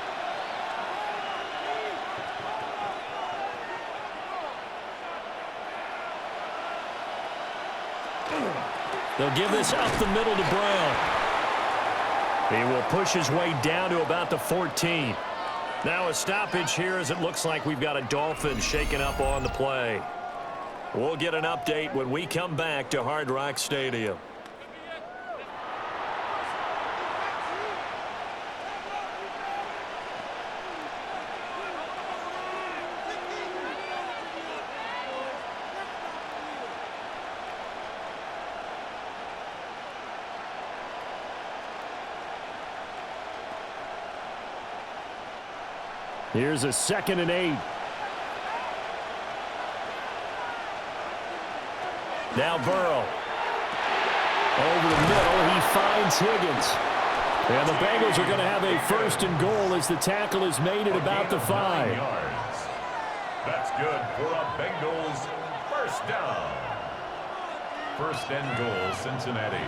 They'll give this up the middle to Brown. He will push his way down to about the 14. Now a stoppage here as it looks like we've got a Dolphins shaken up on the play. We'll get an update when we come back to Hard Rock Stadium. Here's a 2nd and 8. Now Burrow. Over the middle, he finds Higgins. And the Bengals are going to have a 1st and goal as the tackle is made at about the 5. That's good for a Bengals 1st down. 1st and goal, Cincinnati.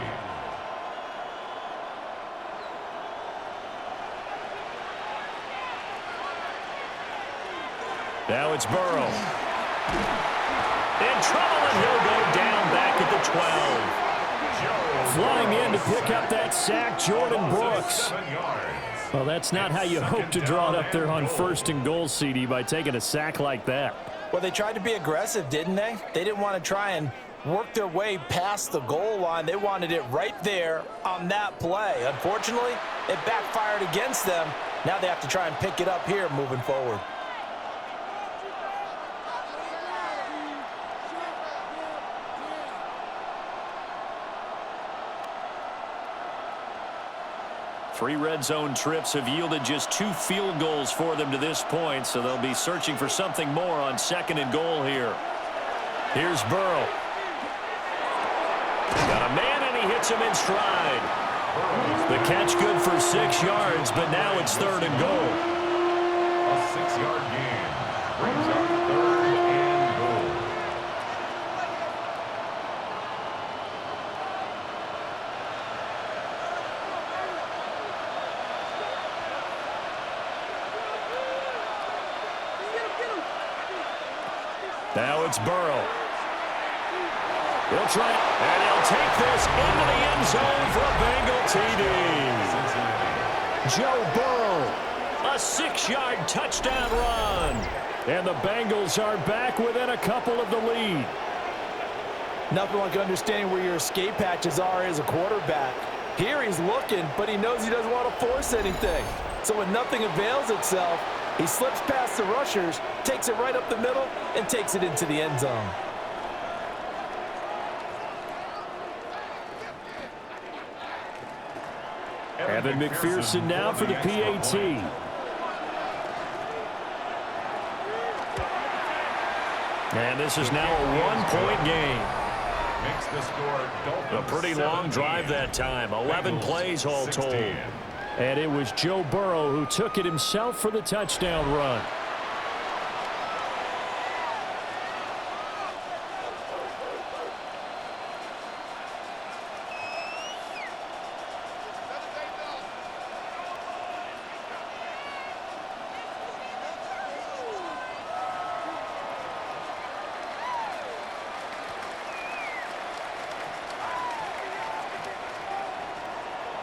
Now it's Burrow. In trouble, and he'll go down back at the 12. Flying in to pick up that sack, Jordan Brooks. Well, that's not how you hope to draw it up there on 1st and goal, CD, by taking a sack like that. Well, they tried to be aggressive, didn't they? They didn't want to try and work their way past the goal line. They wanted it right there on that play. Unfortunately, it backfired against them. Now they have to try and pick it up here moving forward. Three red zone trips have yielded just 2 field goals for them to this point, so they'll be searching for something more on 2nd and goal here. Here's Burrow. Got a man, and he hits him in stride. The catch good for 6 yards, but now it's 3rd and goal. A 6-yard gain brings up 3rd and goal. Now it's Burrow. He'll try it, and he'll take this into the end zone for a Bengal TD. Joe Burrow. A 6-yard touchdown run. And the Bengals are back within a couple of the lead. Nothing like understanding where your escape hatches are as a quarterback. Here he's looking, but he knows he doesn't want to force anything. So when nothing avails itself, he slips past the rushers, takes it right up the middle, and takes it into the end zone. Evan McPherson now for the PAT. And this is now a 1-point game. Makes the score Dolphins A pretty long drive that time. 11 plays all told. And it was Joe Burrow who took it himself for the touchdown run.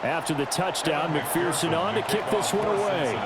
After the touchdown, McPherson on to kick this one away.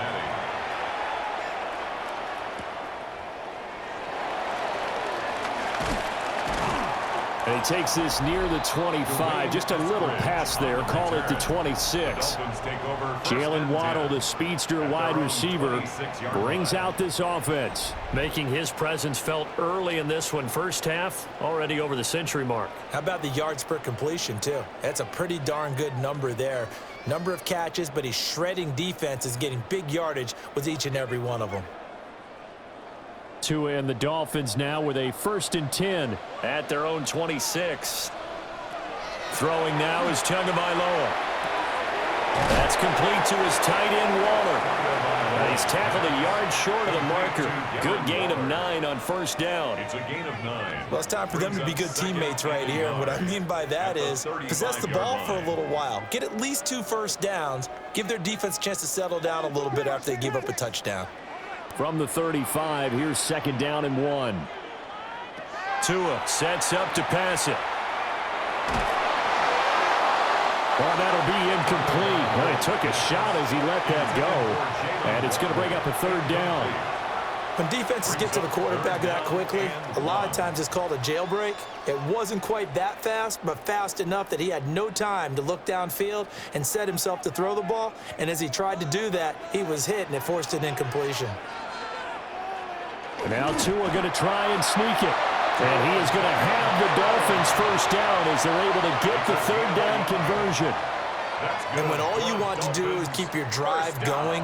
And he takes this near the 25. Just a little pass there. Call it the 26. Jalen Waddle, the speedster wide receiver, brings out this offense. Making his presence felt early in this one. First half, already over the century mark. How about the yards per completion, too? That's a pretty darn good number there. Number of catches, but he's shredding defenses, getting big yardage with each and every one of them. Tua and the Dolphins now with a 1st and 10 at their own 26. Throwing now is Tagovailoa. That's complete to his tight end, Waller. And he's tackled a yard short of the marker. Good gain of 9 on 1st down. It's a gain of 9. Well, it's time for them to be good teammates right here. And what I mean by that is possess the ball for a little while. Get at least 2 first downs. Give their defense a chance to settle down a little bit after they give up a touchdown. From the 35, here's 2nd down and 1. Tua sets up to pass it. Well, that'll be incomplete. Well, he took a shot as he let that go. And it's going to bring up a 3rd down. When defenses get to the quarterback that quickly, a lot of times it's called a jailbreak. It wasn't quite that fast, but fast enough that he had no time to look downfield and set himself to throw the ball. And as he tried to do that, he was hit, and it forced an incompletion. Now Tua going to try and sneak it. And he is going to have the Dolphins 1st down as they're able to get the 3rd down conversion. And when all you want to do is keep your drive going,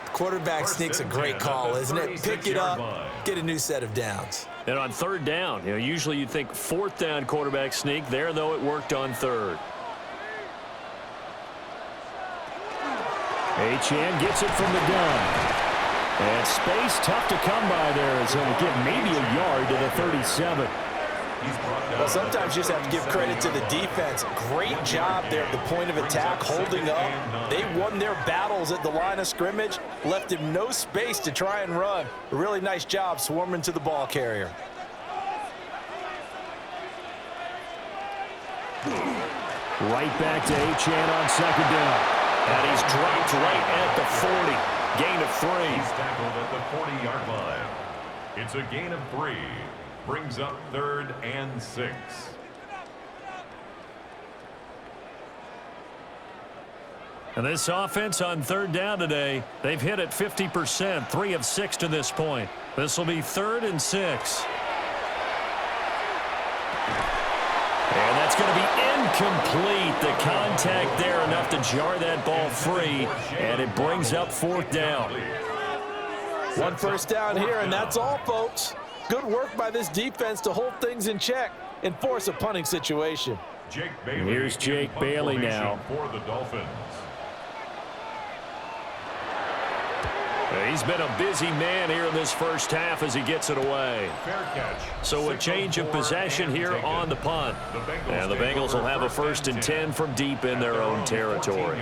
the Quarterback sneak's a great call, isn't it? Pick it up, get a new set of downs. And on third down, usually you'd think fourth down quarterback sneak. There, though, it worked on third. Achane gets it from the gun. And space tough to come by there as he'll get maybe a yard to the 37. Well, sometimes you just have to give credit to the defense. Great job there at the point of attack, holding up. They won their battles at the line of scrimmage, left him no space to try and run. A really nice job swarming to the ball carrier. Right back to Achane on second down. And he's dropped right at the 40. Gain of 3. He's tackled at the 40-yard line. It's a gain of 3. Brings up 3rd and 6. And this offense on third down today, they've hit it 50%, 3 of 6 to this point. This will be 3rd and 6. And that's going to be incomplete. The contact there enough to jar that ball free, and it brings up 4th down. One first down here, and that's all, folks. Good work by this defense to hold things in check and force a punting situation. Here's Jake Bailey now. For the Dolphins. He's been a busy man here in this first half as he gets it away. Fair catch. So a change of possession here on the punt. And the Bengals will have a 1st and 10 from deep in their own territory.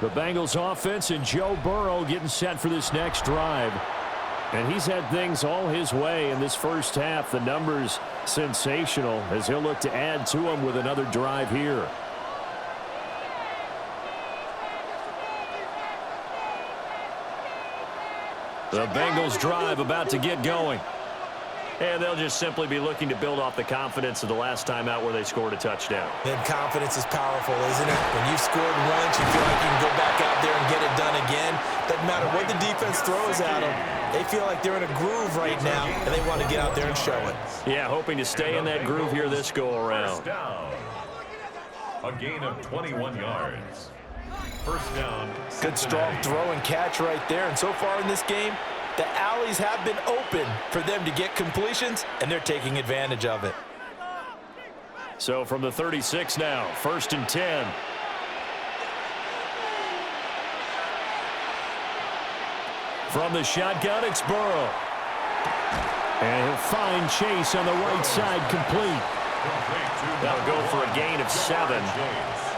The Bengals offense and Joe Burrow getting set for this next drive. And he's had things all his way in this first half. The numbers sensational as he'll look to add to them with another drive here. The Bengals drive about to get going. And they'll just simply be looking to build off the confidence of the last time out where they scored a touchdown. And confidence is powerful, isn't it? When you've scored once, you feel like you can go back out there and get it done again. Doesn't matter what the defense throws at them. They feel like they're in a groove right now, and they want to get out there and show it. Yeah, hoping to stay in that groove here this go-around. A gain of 21 yards. First down. Good strong throw and catch right there. And so far in this game, the alleys have been open for them to get completions, and they're taking advantage of it. So from the 36 now, 1st and 10. From the shotgun, it's Burrow. And he'll find Chase on the right side, complete. That'll go for a gain of 7.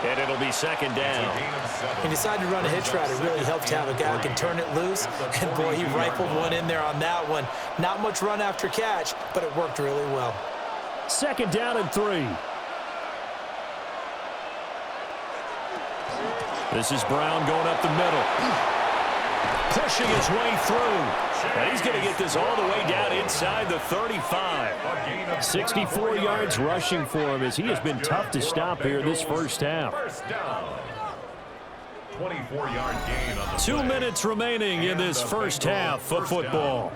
And it'll be 2nd down. He decided to run a hitch route. It really helped to have a guy who can turn it loose. And, boy, he rifled one in there on that one. Not much run after catch, but it worked really well. 2nd down and 3. This is Brown going up the middle. Pushing his way through. And he's going to get this all the way down inside the 35. 64 yards rushing for him as he has been tough to stop here this first half. 24-yard gain on the 2 minutes remaining in this first half of football.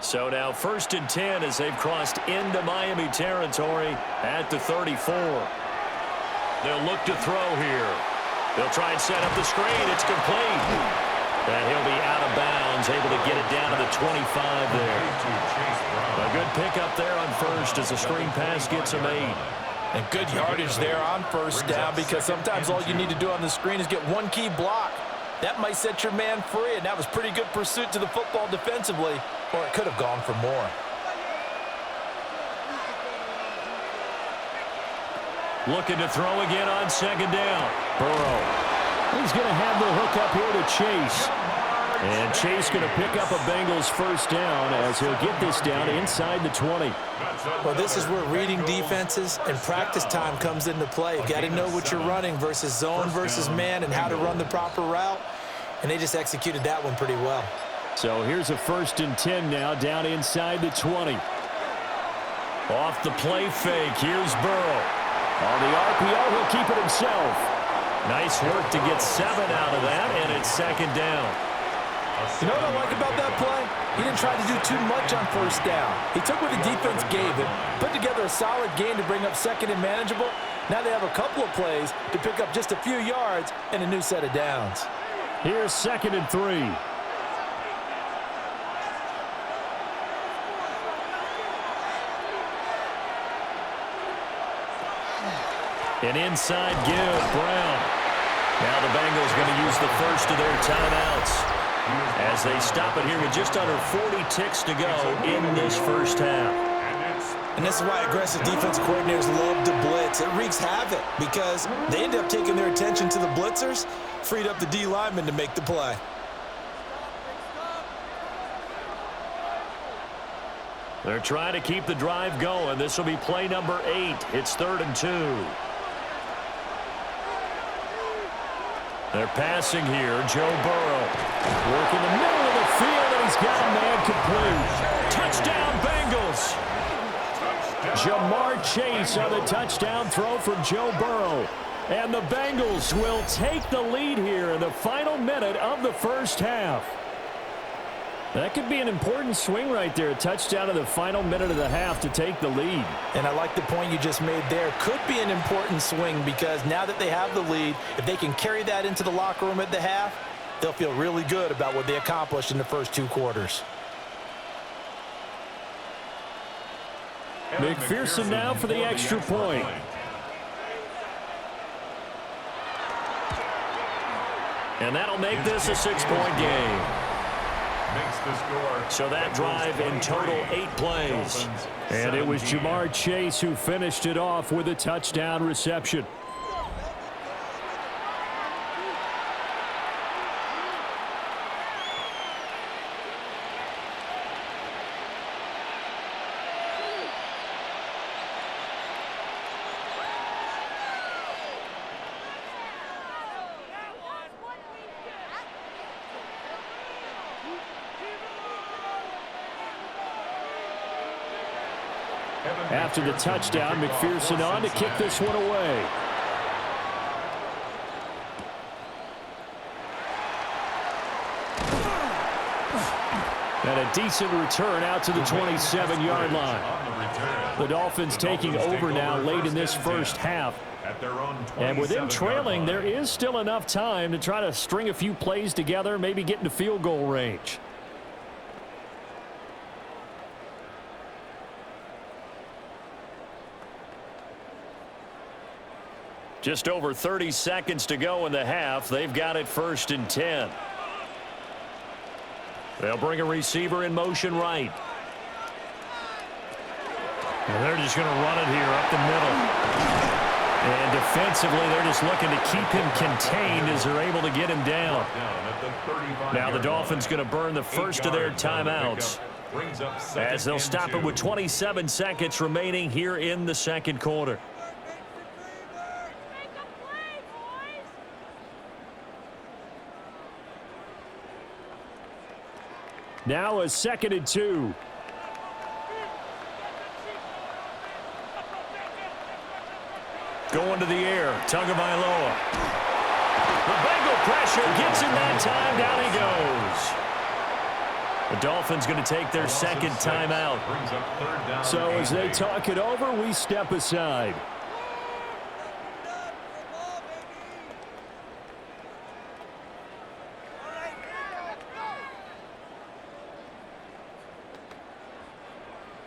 So now 1st and 10 as they've crossed into Miami territory at the 34. They'll look to throw here. They'll try and set up the screen. It's complete. And he'll be out of bounds, able to get it down to the 25 there. A good pickup there on 1st as the screen pass gets a 8. And good yardage there on 1st down, because sometimes all you need to do on the screen is get one key block. That might set your man free, and that was pretty good pursuit to the football defensively, or it could have gone for more. Looking to throw again on 2nd down. Burrow. He's going to have the hook up here to Chase. And Chase going to pick up a Bengals 1st down as he'll get this down inside the 20. Well, this is where reading defenses and practice time comes into play. You've got to know what you're running versus zone versus man and how to run the proper route. And they just executed that one pretty well. So here's a 1st and 10 now down inside the 20. Off the play fake. Here's Burrow. On the RPO, he'll keep it himself. Nice work to get 7 out of that, and it's 2nd down. You know what I like about that play? He didn't try to do too much on 1st down. He took what the defense gave him, put together a solid game to bring up 2nd and manageable. Now they have a couple of plays to pick up just a few yards and a new set of downs. Here's 2nd and 3. An inside give, Brown. Now the Bengals going to use the first of their timeouts as they stop it here with just under 40 ticks to go in this first half. And this is why aggressive defensive coordinators love to blitz. It wreaks havoc because they end up taking their attention to the blitzers, freed up the D lineman to make the play. They're trying to keep the drive going. This will be play number 8. It's 3rd and 2. They're passing here. Joe Burrow working the middle of the field, and he's got a man complete. Touchdown, Bengals. Jamar Chase on the touchdown throw from Joe Burrow. And the Bengals will take the lead here in the final minute of the first half. That could be an important swing right there. A touchdown in the final minute of the half to take the lead. And I like the point you just made there. Could be an important swing because now that they have the lead, if they can carry that into the locker room at the half, they'll feel really good about what they accomplished in the first 2 quarters. McPherson now for the extra point. And that'll make this a 6-point game. So that drive in total 8 plays. And it was Jamar Chase who finished it off with a touchdown reception. After the touchdown, McPherson on to kick this one away. And a decent return out to the 27-yard line. The Dolphins taking over now late in this first half. And with them trailing, there is still enough time to try to string a few plays together, maybe get into field goal range. Just over 30 seconds to go in the half. They've got it 1st and 10. They'll bring a receiver in motion right. And they're just going to run it here up the middle. And defensively, they're just looking to keep him contained as they're able to get him down. Now the Dolphins going to burn the first of their timeouts as they'll stop it with 27 seconds remaining here in the second quarter. Now a 2nd and 2. Going to the air, Tagovailoa. The Bengal pressure gets him that time. Down he goes. The Dolphins going to take their second timeout. So as they talk it over, we step aside.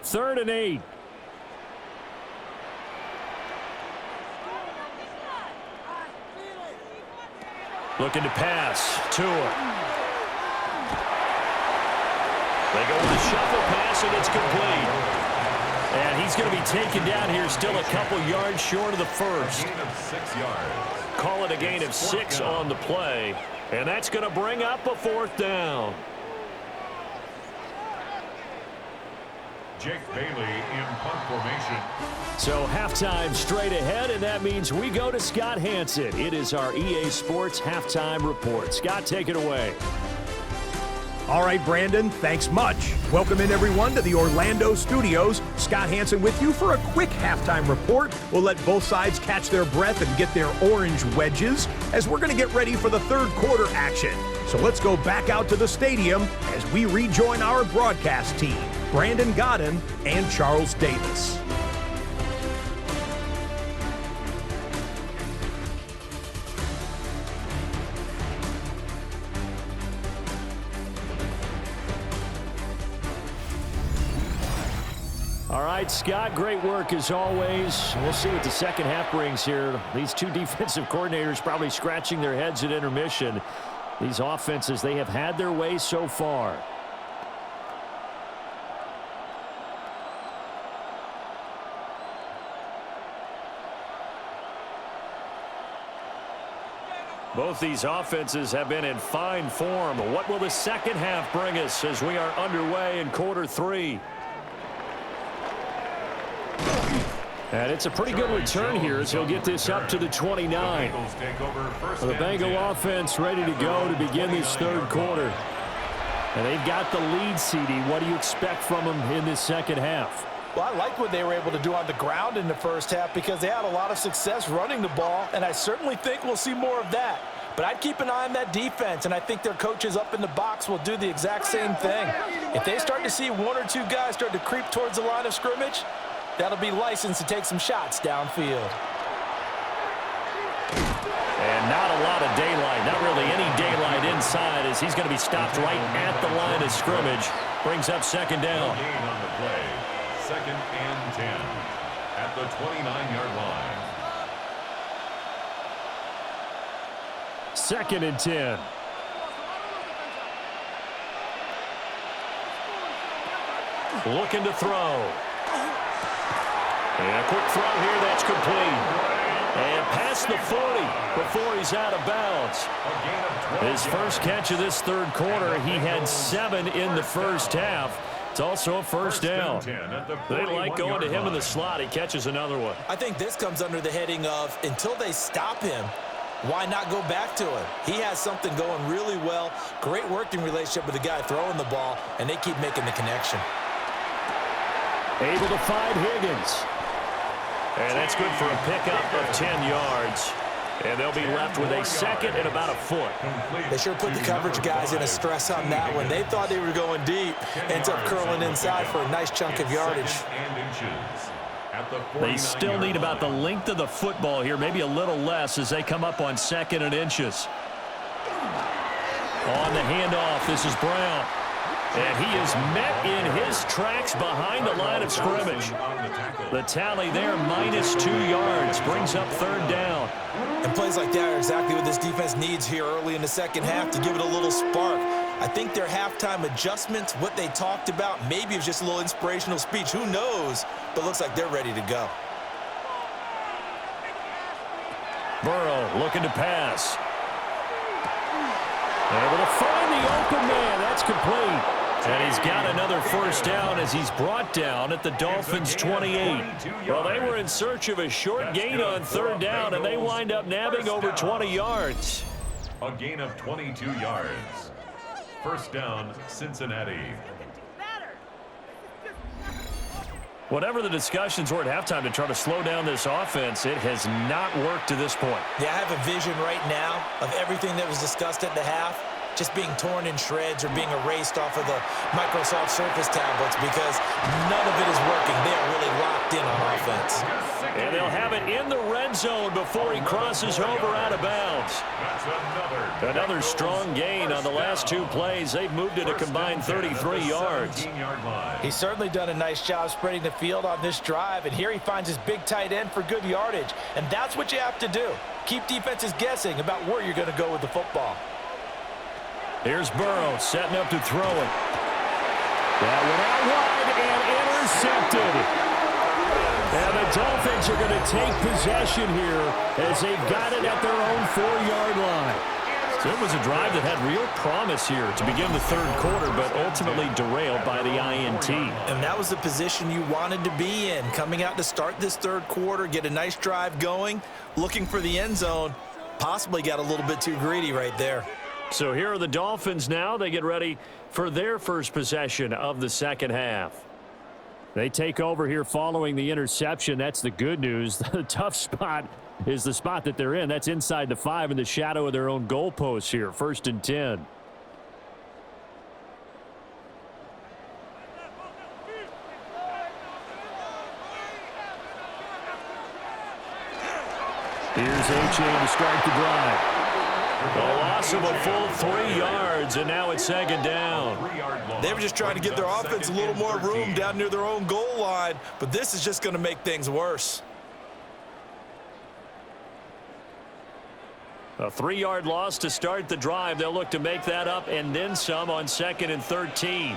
Third and 8. Looking to pass. Tua. They go with a shuffle pass, and it's complete. And he's going to be taken down here still a couple yards short of the first. Call it a gain of 6 on the play. And that's going to bring up a 4th down. Jake Bailey in punt formation. So halftime straight ahead, and that means we go to Scott Hansen. It is our EA Sports halftime report. Scott, take it away. All right, Brandon, thanks much. Welcome in, everyone, to the Orlando studios. Scott Hansen with you for a quick halftime report. We'll let both sides catch their breath and get their orange wedges as we're going to get ready for the third quarter action. So let's go back out to the stadium as we rejoin our broadcast team, Brandon Godden and Charles Davis. right, Scott, great work as always. We'll see what the second half brings here. These two defensive coordinators probably scratching their heads at intermission. These offenses, they have had their way so far. Both these offenses have been in fine form. What will the second half bring us as we are underway in quarter 3? And it's a pretty good return here as he'll get this up to the 29. The Bengal offense ready to go to begin this third quarter. And they've got the lead, CD. What do you expect from them in this second half? Well, I like what they were able to do on the ground in the first half because they had a lot of success running the ball, and I certainly think we'll see more of that. But I'd keep an eye on that defense, and I think their coaches up in the box will do the exact same thing. If they start to see one or two guys start to creep towards the line of scrimmage, that'll be licensed to take some shots downfield. And not a lot of daylight, not really any daylight inside as he's going to be stopped right at the line of scrimmage. Brings up second down. Gain on the play. 2nd and 10 at the 29-yard line. 2nd and 10. Looking to throw. And a quick throw here, that's complete. And past the 40 before he's out of bounds. His first catch of this third quarter, he had 7 in the first half. It's also a first down. They like going to him in the slot. He catches another one. I think this comes under the heading of until they stop him, why not go back to him? He has something going really well. Great working relationship with the guy throwing the ball, and they keep making the connection. Able to find Higgins. And that's good for a pickup of 10 yards. And they'll be left with a second and about a foot. They sure put the coverage guys in a stress on that one. They thought they were going deep. Ends up curling inside for a nice chunk of yardage. They still need about the length of the football here, maybe a little less as they come up on 2nd and inches. On the handoff, this is Brown. And he is met in his tracks behind the line of scrimmage. The tally there, -2 yards, brings up third down. And plays like that are exactly what this defense needs here early in the second half to give it a little spark. I think their halftime adjustments, what they talked about, maybe it was just a little inspirational speech. Who knows? But looks like they're ready to go. Burrow looking to pass. Able to find the open man. That's complete. And he's got another first down as he's brought down at the Dolphins' 28. Well, they were in search of a short gain on third down, and they wind up nabbing over 20 yards. A gain of 22 yards. First down, Cincinnati. Whatever the discussions were at halftime to try to slow down this offense, it has not worked to this point. Yeah, I have a vision right now of everything that was discussed at the half just being torn in shreds or being erased off of the Microsoft Surface tablets because none of it is working. They are really locked in on offense. And they'll have it in the red zone before he crosses over out of bounds. Another strong gain on the last 2 plays. They've moved it a combined 33 yards. He's certainly done a nice job spreading the field on this drive, and here he finds his big tight end for good yardage. And that's what you have to do. Keep defenses guessing about where you're going to go with the football. Here's Burrow setting up to throw it. That went out wide and intercepted. And the Dolphins are going to take possession here as they've got it at their own 4-yard line. So it was a drive that had real promise here to begin the third quarter, but ultimately derailed by the INT. And that was the position you wanted to be in, coming out to start this third quarter, get a nice drive going, looking for the end zone. Possibly got a little bit too greedy right there. So here are the Dolphins now. They get ready for their first possession of the second half. They take over here following the interception. That's the good news. The tough spot is the spot that they're in. That's inside the 5 in the shadow of their own goalpost here. 1st and 10. Here's A-Chain to start the drive. A loss of a full 3 yards, and now it's second down. They were just trying to give their offense a little more room down near their own goal line, but this is just going to make things worse. A 3-yard loss to start the drive. They'll look to make that up and then some on 2nd and 13.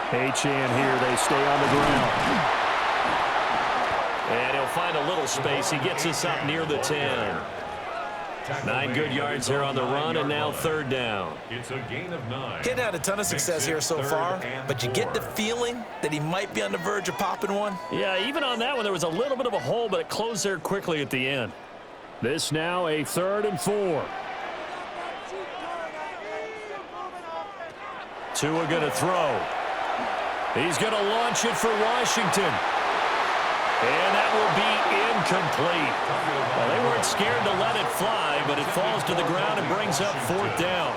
Achane here. They stay on the ground. And he'll find a little space. He gets us up near the 10. 9 good yards there on the run, and now 3rd down. It's a gain of 9. Getting had a ton of success here so far, but you get the feeling that he might be on the verge of popping one. Yeah, even on that one, there was a little bit of a hole, but it closed there quickly at the end. This now a 3rd and 4. Tua going to throw. He's going to launch it for Washington. And that will be incomplete. Well, they weren't scared to let it fly, but it falls to the ground and brings up 4th down.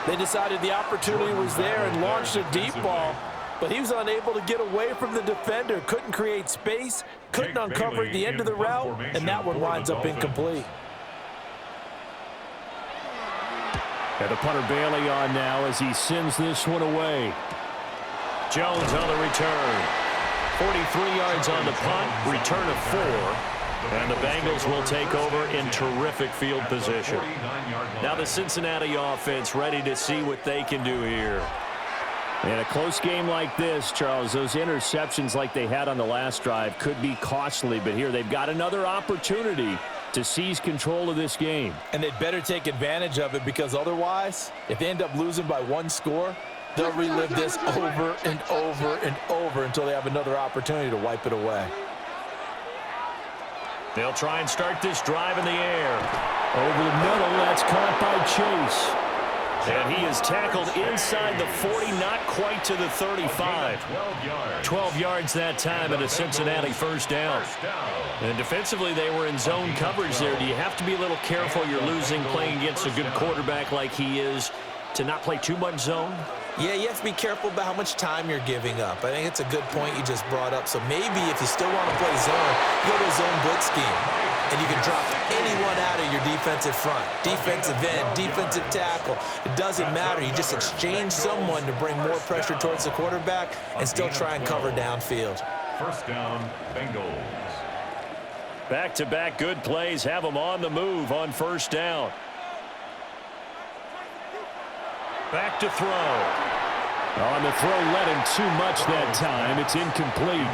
They decided the opportunity was there and launched a deep ball, but he was unable to get away from the defender, couldn't create space, couldn't uncover at the end of the route, and that one winds up incomplete. And the punter Bailey on now as he sends this one away. Jones on the return. 43 yards on the punt, return of 4. And the Bengals will take over in terrific field position. Now the Cincinnati offense ready to see what they can do here. In a close game like this, Charles, those interceptions like they had on the last drive could be costly, but here they've got another opportunity to seize control of this game. And they'd better take advantage of it, because otherwise, if they end up losing by 1 score, they'll relive this over and over and over until they have another opportunity to wipe it away. They'll try and start this drive in the air. Over the middle, that's caught by Chase. And he is tackled inside the 40, not quite to the 35. 12 yards that time, and a Cincinnati 1st down. And defensively, they were in zone coverage there. Do you have to be a little careful? You're losing playing against a good quarterback like he is to not play too much zone? Yeah, you have to be careful about how much time you're giving up. I think it's a good point you just brought up. So maybe if you still want to play zone, you go to a zone blitz scheme. And you can drop anyone out of your defensive front, defensive end, defensive tackle. It doesn't matter. You just exchange someone to bring more pressure towards the quarterback and still try and cover downfield. 1st down, Bengals. Back-to-back good plays have them on the move on 1st down. Back to throw. On the throw, let him too much that time. It's incomplete.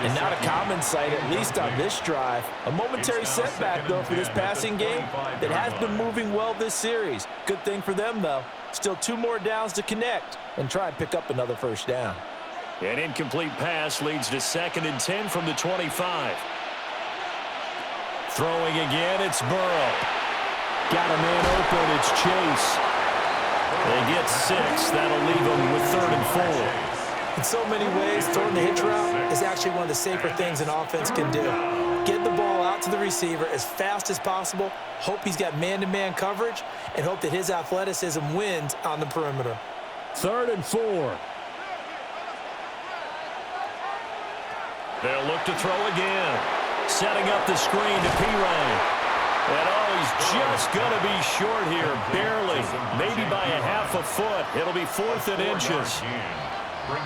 And not a common sight, at least on this drive. A momentary setback, though, for this passing game that has been moving well this series. Good thing for them, though. Still 2 more downs to connect and try and pick up another 1st down. An incomplete pass leads to 2nd and 10 from the 25. Throwing again, it's Burrow. Got a man open, it's Chase. They get 6. That'll leave them with 3rd and 4. In so many ways, throwing the hitch route is actually one of the safer things an offense can do. Get the ball out to the receiver as fast as possible, hope he's got man-to-man coverage, and hope that his athleticism wins on the perimeter. 3rd and 4. They'll look to throw again. Setting up the screen to Pirine. And he's just going to be short here, barely, maybe by a half a foot. It'll be 4th and inches.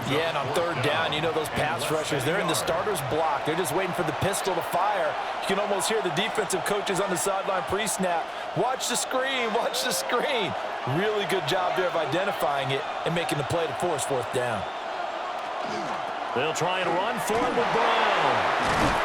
Yeah, and on 3rd down, you know those pass rushers, they're in the starter's block. They're just waiting for the pistol to fire. You can almost hear the defensive coaches on the sideline pre-snap. Watch the screen, watch the screen. Really good job there of identifying it and making the play to force 4th down. They'll try and run for it with Brown.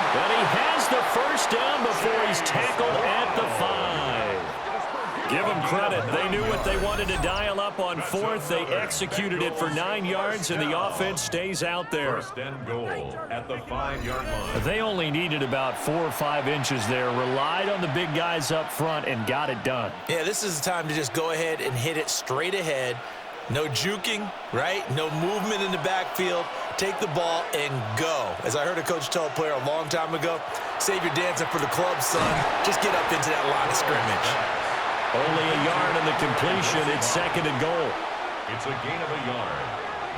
But he has the 1st down before he's tackled at the 5. Give them credit. They knew what they wanted to dial up on 4th. They executed it for 9 yards, and the offense stays out there. 1st and goal at the 5-yard line. They only needed about 4 or 5 inches there. Relied on the big guys up front and got it done. Yeah, this is the time to just go ahead and hit it straight ahead. No juking, right? No movement in the backfield. Take the ball and go. As I heard a coach tell a player a long time ago, save your dancing for the club, son. Just get up into that line of scrimmage. Only a yard in the completion. It's 2nd and goal. It's a gain of a yard.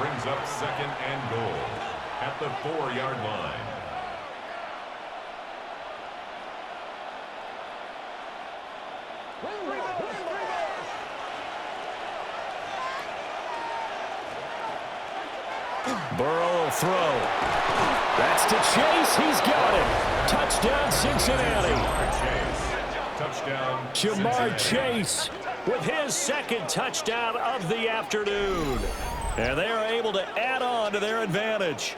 Brings up 2nd and goal. at the 4-yard line. Burrow will throw. That's to Chase. He's got it. Touchdown, Cincinnati. Touchdown, Jamar Chase with his second touchdown of the afternoon. And they are able to add on to their advantage.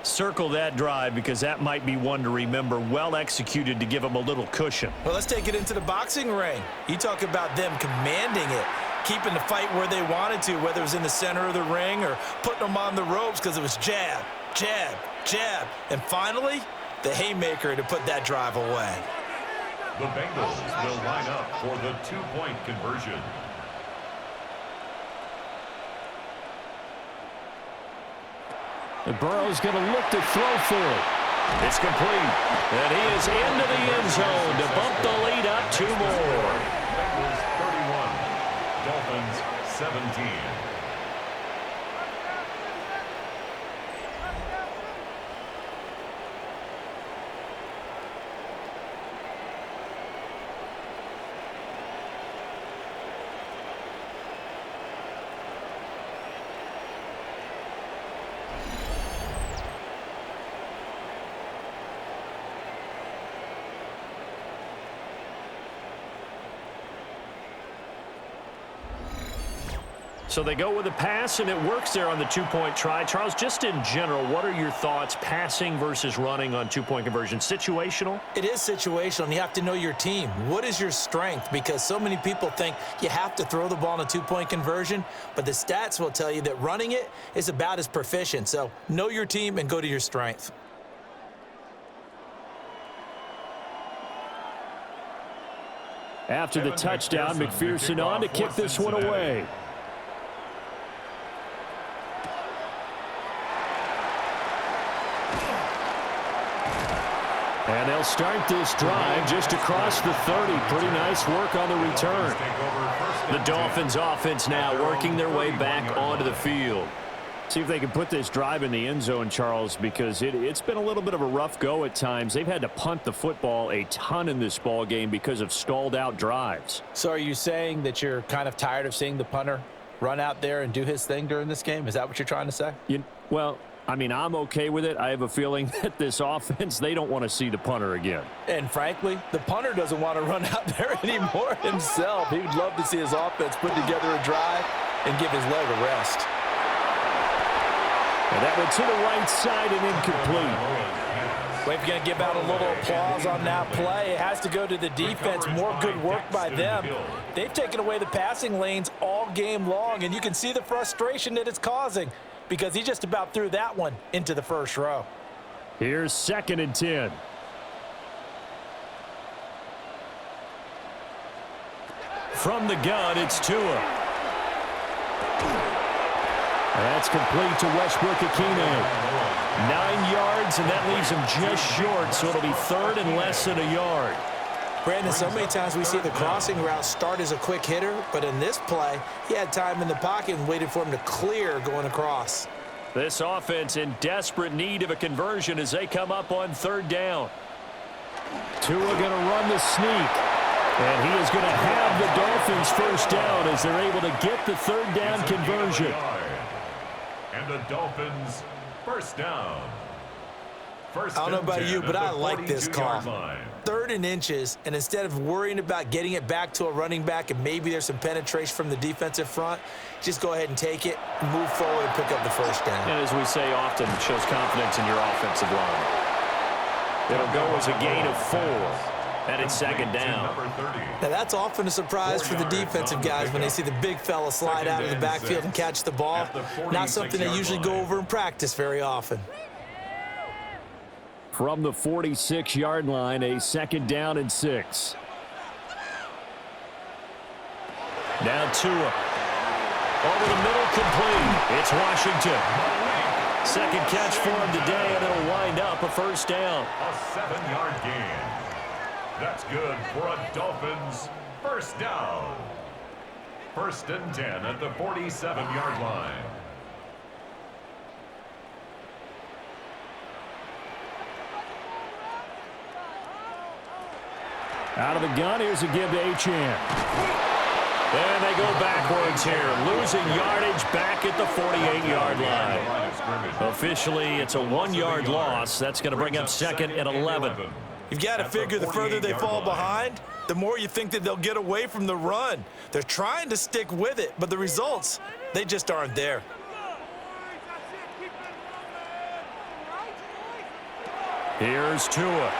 Circle that drive because that might be one to remember. Well executed to give them a little cushion. Well, let's take it into the boxing ring. You talk about them commanding it, keeping the fight where they wanted to, whether it was in the center of the ring or putting them on the ropes because it was jab, jab, jab. And finally, the haymaker to put that drive away. The Bengals will line up for the two-point conversion. And Burrow's going to look to throw for it. It's complete. And he is into the end zone to bump the lead up 2 more. Bengals 31, Dolphins 17. So they go with a pass, and it works there on the two-point try. Charles, just in general, what are your thoughts passing versus running on two-point conversion? Situational? It is situational, and you have to know your team. What is your strength? Because so many people think you have to throw the ball in a two-point conversion, but the stats will tell you that running it is about as proficient. So know your team and go to your strength. After the touchdown, McPherson on to kick this one away. And they'll start this drive just across the 30. Pretty nice work on the return. The Dolphins offense now working their way back onto the field. See if they can put this drive in the end zone, Charles, because it's been a little bit of a rough go at times. They've had to punt the football a ton in this ball game because of stalled out drives. So are you saying that you're kind of tired of seeing the punter run out there and do his thing during this game? Is that what you're trying to say? Well, I mean, I'm okay with it. I have a feeling that this offense, they don't want to see the punter again. And frankly, the punter doesn't want to run out there anymore himself. He would love to see his offense put together a drive and give his leg a rest. And that went to the right side and incomplete. Well, if you're going to give out a little applause on that play, it has to go to the defense. More good work by them. They've taken away the passing lanes all game long, and you can see the frustration that it's causing, because he just about threw that one into the first row. Here's 2nd and 10. From the gun, it's Tua. That's complete to Westbrook-Ikhine. 9 yards, and that leaves him just short, so it'll be 3rd and less than a yard. Brandon, so many times we see the crossing route start as a quick hitter, but in this play, he had time in the pocket and waited for him to clear going across. This offense in desperate need of a conversion as they come up on 3rd down. Tua going to run the sneak, and he is going to have the Dolphins first down as they're able to get the 3rd down conversion. And the Dolphins first down. I don't know about you, but I like this call. 3rd and inches, and instead of worrying about getting it back to a running back and maybe there's some penetration from the defensive front, just go ahead and take it, move forward, and pick up the first down. And as we say often, it shows confidence in your offensive line. It'll go as a gain of 4, and it's 2nd down. Now that's often a surprise for the defensive guys when they see the big fella slide out of the backfield and catch the ball. Not something they usually go over in practice very often. From the 46-yard line, a 2nd down and 6. Now Tua. Over the middle, complete. It's Washington. 2nd catch for him today, and it'll wind up a first down. A 7-yard gain. That's good for a Dolphins first down. 1st and 10 at the 47-yard line. Out of the gun, here's a give to Achane. And they go backwards here, losing yardage back at the 48-yard line. Officially, it's a 1-yard loss. That's going to bring up second and 11. You've got to figure the further they fall behind, the more you think that they'll get away from the run. They're trying to stick with it, but the results, they just aren't there. Here's Tua.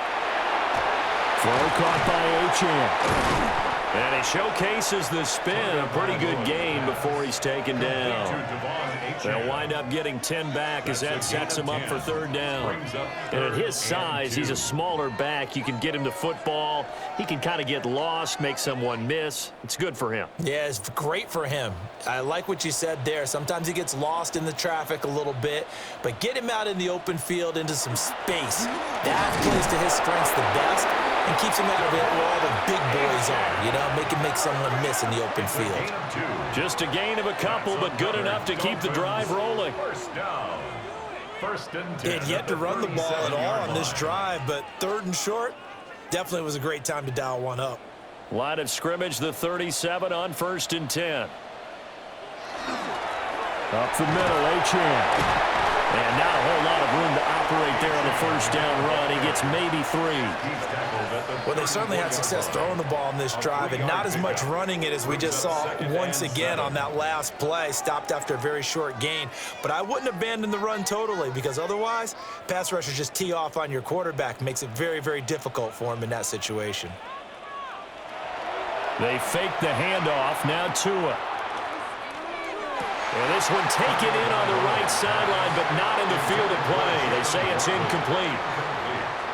Throw caught by Achane. And he showcases the spin. A pretty good gain before he's taken down. They'll wind up getting 10 back as that sets him up for third down. And at his size, he's a smaller back. You can get him the football. He can kind of get lost, make someone miss. It's good for him. Yeah, it's great for him. I like what you said there. Sometimes he gets lost in the traffic a little bit, but get him out in the open field into some space. That plays to his strengths the best and keeps him out of it where all the big boys are, you know, make someone miss in the open field. Just a gain of a couple, but good enough to keep the drive rolling. They had yet to run the ball at all on this drive, but third and short, definitely was a great time to dial one up. Line of scrimmage, the 37 on 1st and 10. Up the middle, Achane. And not a whole lot of room to operate there on the first down run. He gets maybe 3. Well, they certainly had success throwing the ball on this drive and not as much running it as we just saw once again on that last play. Stopped after a very short gain. But I wouldn't abandon the run totally because otherwise, pass rushers just tee off on your quarterback. Makes it very, very difficult for him in that situation. They fake the handoff. Now Tua. And this one taken in on the right sideline, but not in the field of play. They say it's incomplete.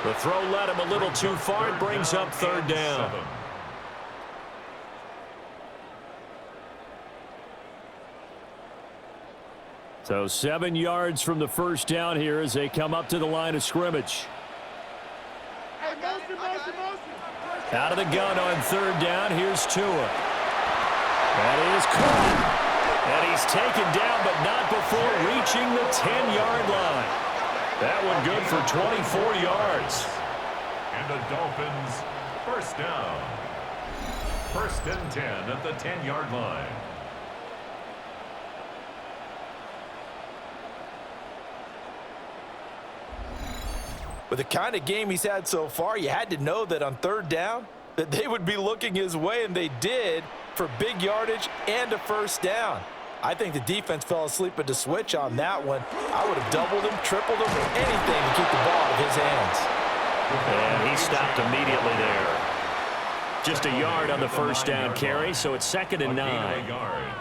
The throw led him a little too far. It brings up third down. So 7 yards from the first down here as they come up to the line of scrimmage. Out of the gun on third down. Here's Tua. That is caught. And he's taken down, but not before reaching the 10-yard line. That one good for 24 yards. And the Dolphins, first down. 1st and 10 at the 10-yard line. With the kind of game he's had so far, you had to know that on third down, that they would be looking his way, and they did, for big yardage and a first down. I think the defense fell asleep at the switch on that one. I would have doubled him, tripled him, anything to keep the ball out of his hands. And he stopped immediately there. Just a yard on the first down carry, so it's 2nd and 9.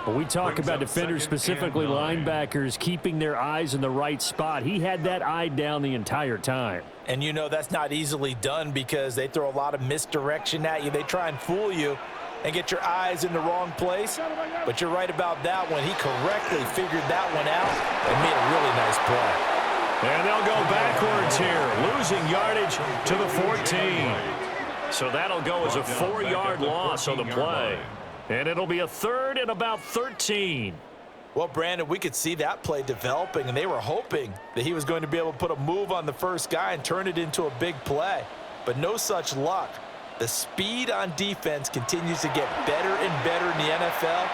Well, we talk about defenders, specifically linebackers, keeping their eyes in the right spot. He had that eye down the entire time. And you know that's not easily done because they throw a lot of misdirection at you. They try and fool you and get your eyes in the wrong place. But you're right about that one. He correctly figured that one out and made a really nice play. And they'll go backwards here, losing yardage to the 14. So that'll go as a 4-yard loss on the play. And it'll be a 3rd and about 13. Well, Brandon, we could see that play developing, and they were hoping that he was going to be able to put a move on the first guy and turn it into a big play. But no such luck. The speed on defense continues to get better and better in the NFL.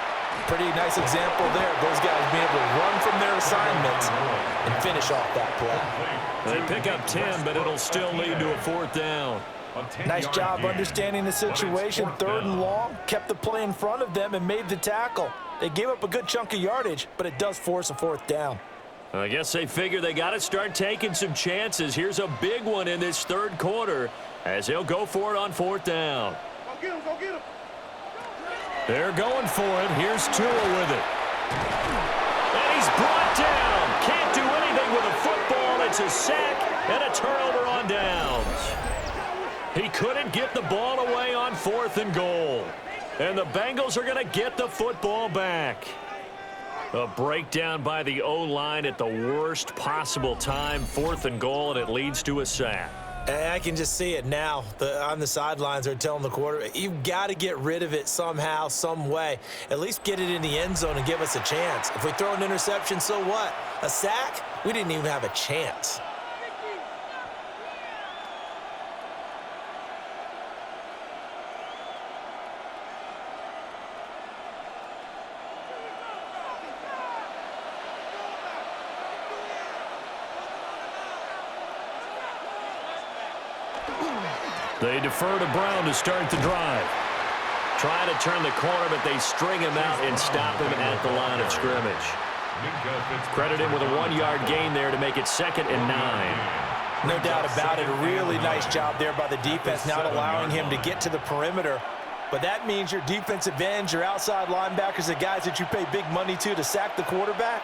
Pretty nice example there. Those guys being able to run from their assignments and finish off that play. They pick up 10, but it'll still lead to a 4th down. Nice job understanding the situation. 3rd and long, kept the play in front of them and made the tackle. They gave up a good chunk of yardage, but it does force a 4th down. I guess they figure they got to start taking some chances. Here's a big one in this 3rd quarter as they'll go for it on 4th down. Go get him, go get him. They're going for it. Here's Tua with it. And he's brought down. Can't do anything with a football. It's a sack and a turnover on downs. He couldn't get the ball away on 4th and goal. And the Bengals are going to get the football back. A breakdown by the O-line at the worst possible time. 4th and goal, and it leads to a sack. And I can just see it now. On the sidelines, they're telling the quarterback, you've got to get rid of it somehow, some way. At least get it in the end zone and give us a chance. If we throw an interception, so what? A sack? We didn't even have a chance. They defer to Brown to start the drive. Trying to turn the corner, but they string him out and stop him at the line of scrimmage. Credit him with a 1-yard gain there to make it 2nd and 9. No doubt about it. A really nice job there by the defense, not allowing him to get to the perimeter. But that means your defensive ends, your outside linebackers, the guys that you pay big money to sack the quarterback,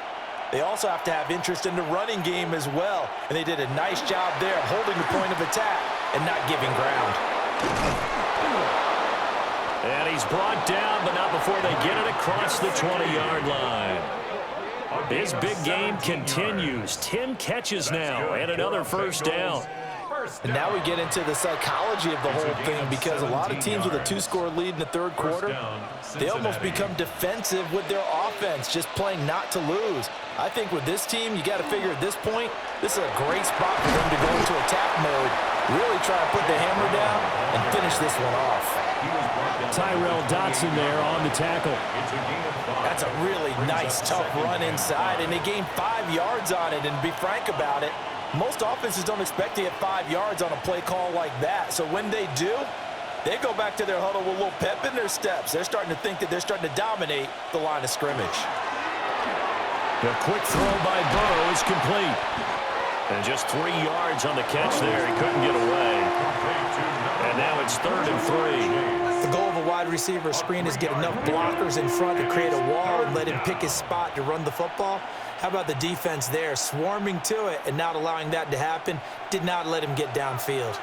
they also have to have interest in the running game as well. And they did a nice job there holding the point of attack and not giving ground. And he's brought down, but not before they get it across the 20-yard line. His big game continues. 10 catches now and another first down. And now we get into the psychology of the whole thing, because a lot of teams with a 2-score lead in the third quarter, they almost become defensive with their offense, just playing not to lose. I think with this team, you got to figure at this point, this is a great spot for them to go into attack mode, really try to put the hammer down and finish this one off. Tyrell Dotson there on the tackle. That's a really nice, tough run inside, and they gained 5 yards on it. And to be frank about it, most offenses don't expect to get 5 yards on a play call like that. So when they do, they go back to their huddle with a little pep in their steps. They're starting to think that they're starting to dominate the line of scrimmage. The quick throw by Burrow is complete. And just 3 yards on the catch there. He couldn't get away. And now it's 3rd and 3. The goal of a wide receiver screen is get enough blockers in front to create a wall and let him pick his spot to run the football. How about the defense there, swarming to it and not allowing that to happen? Did not let him get downfield.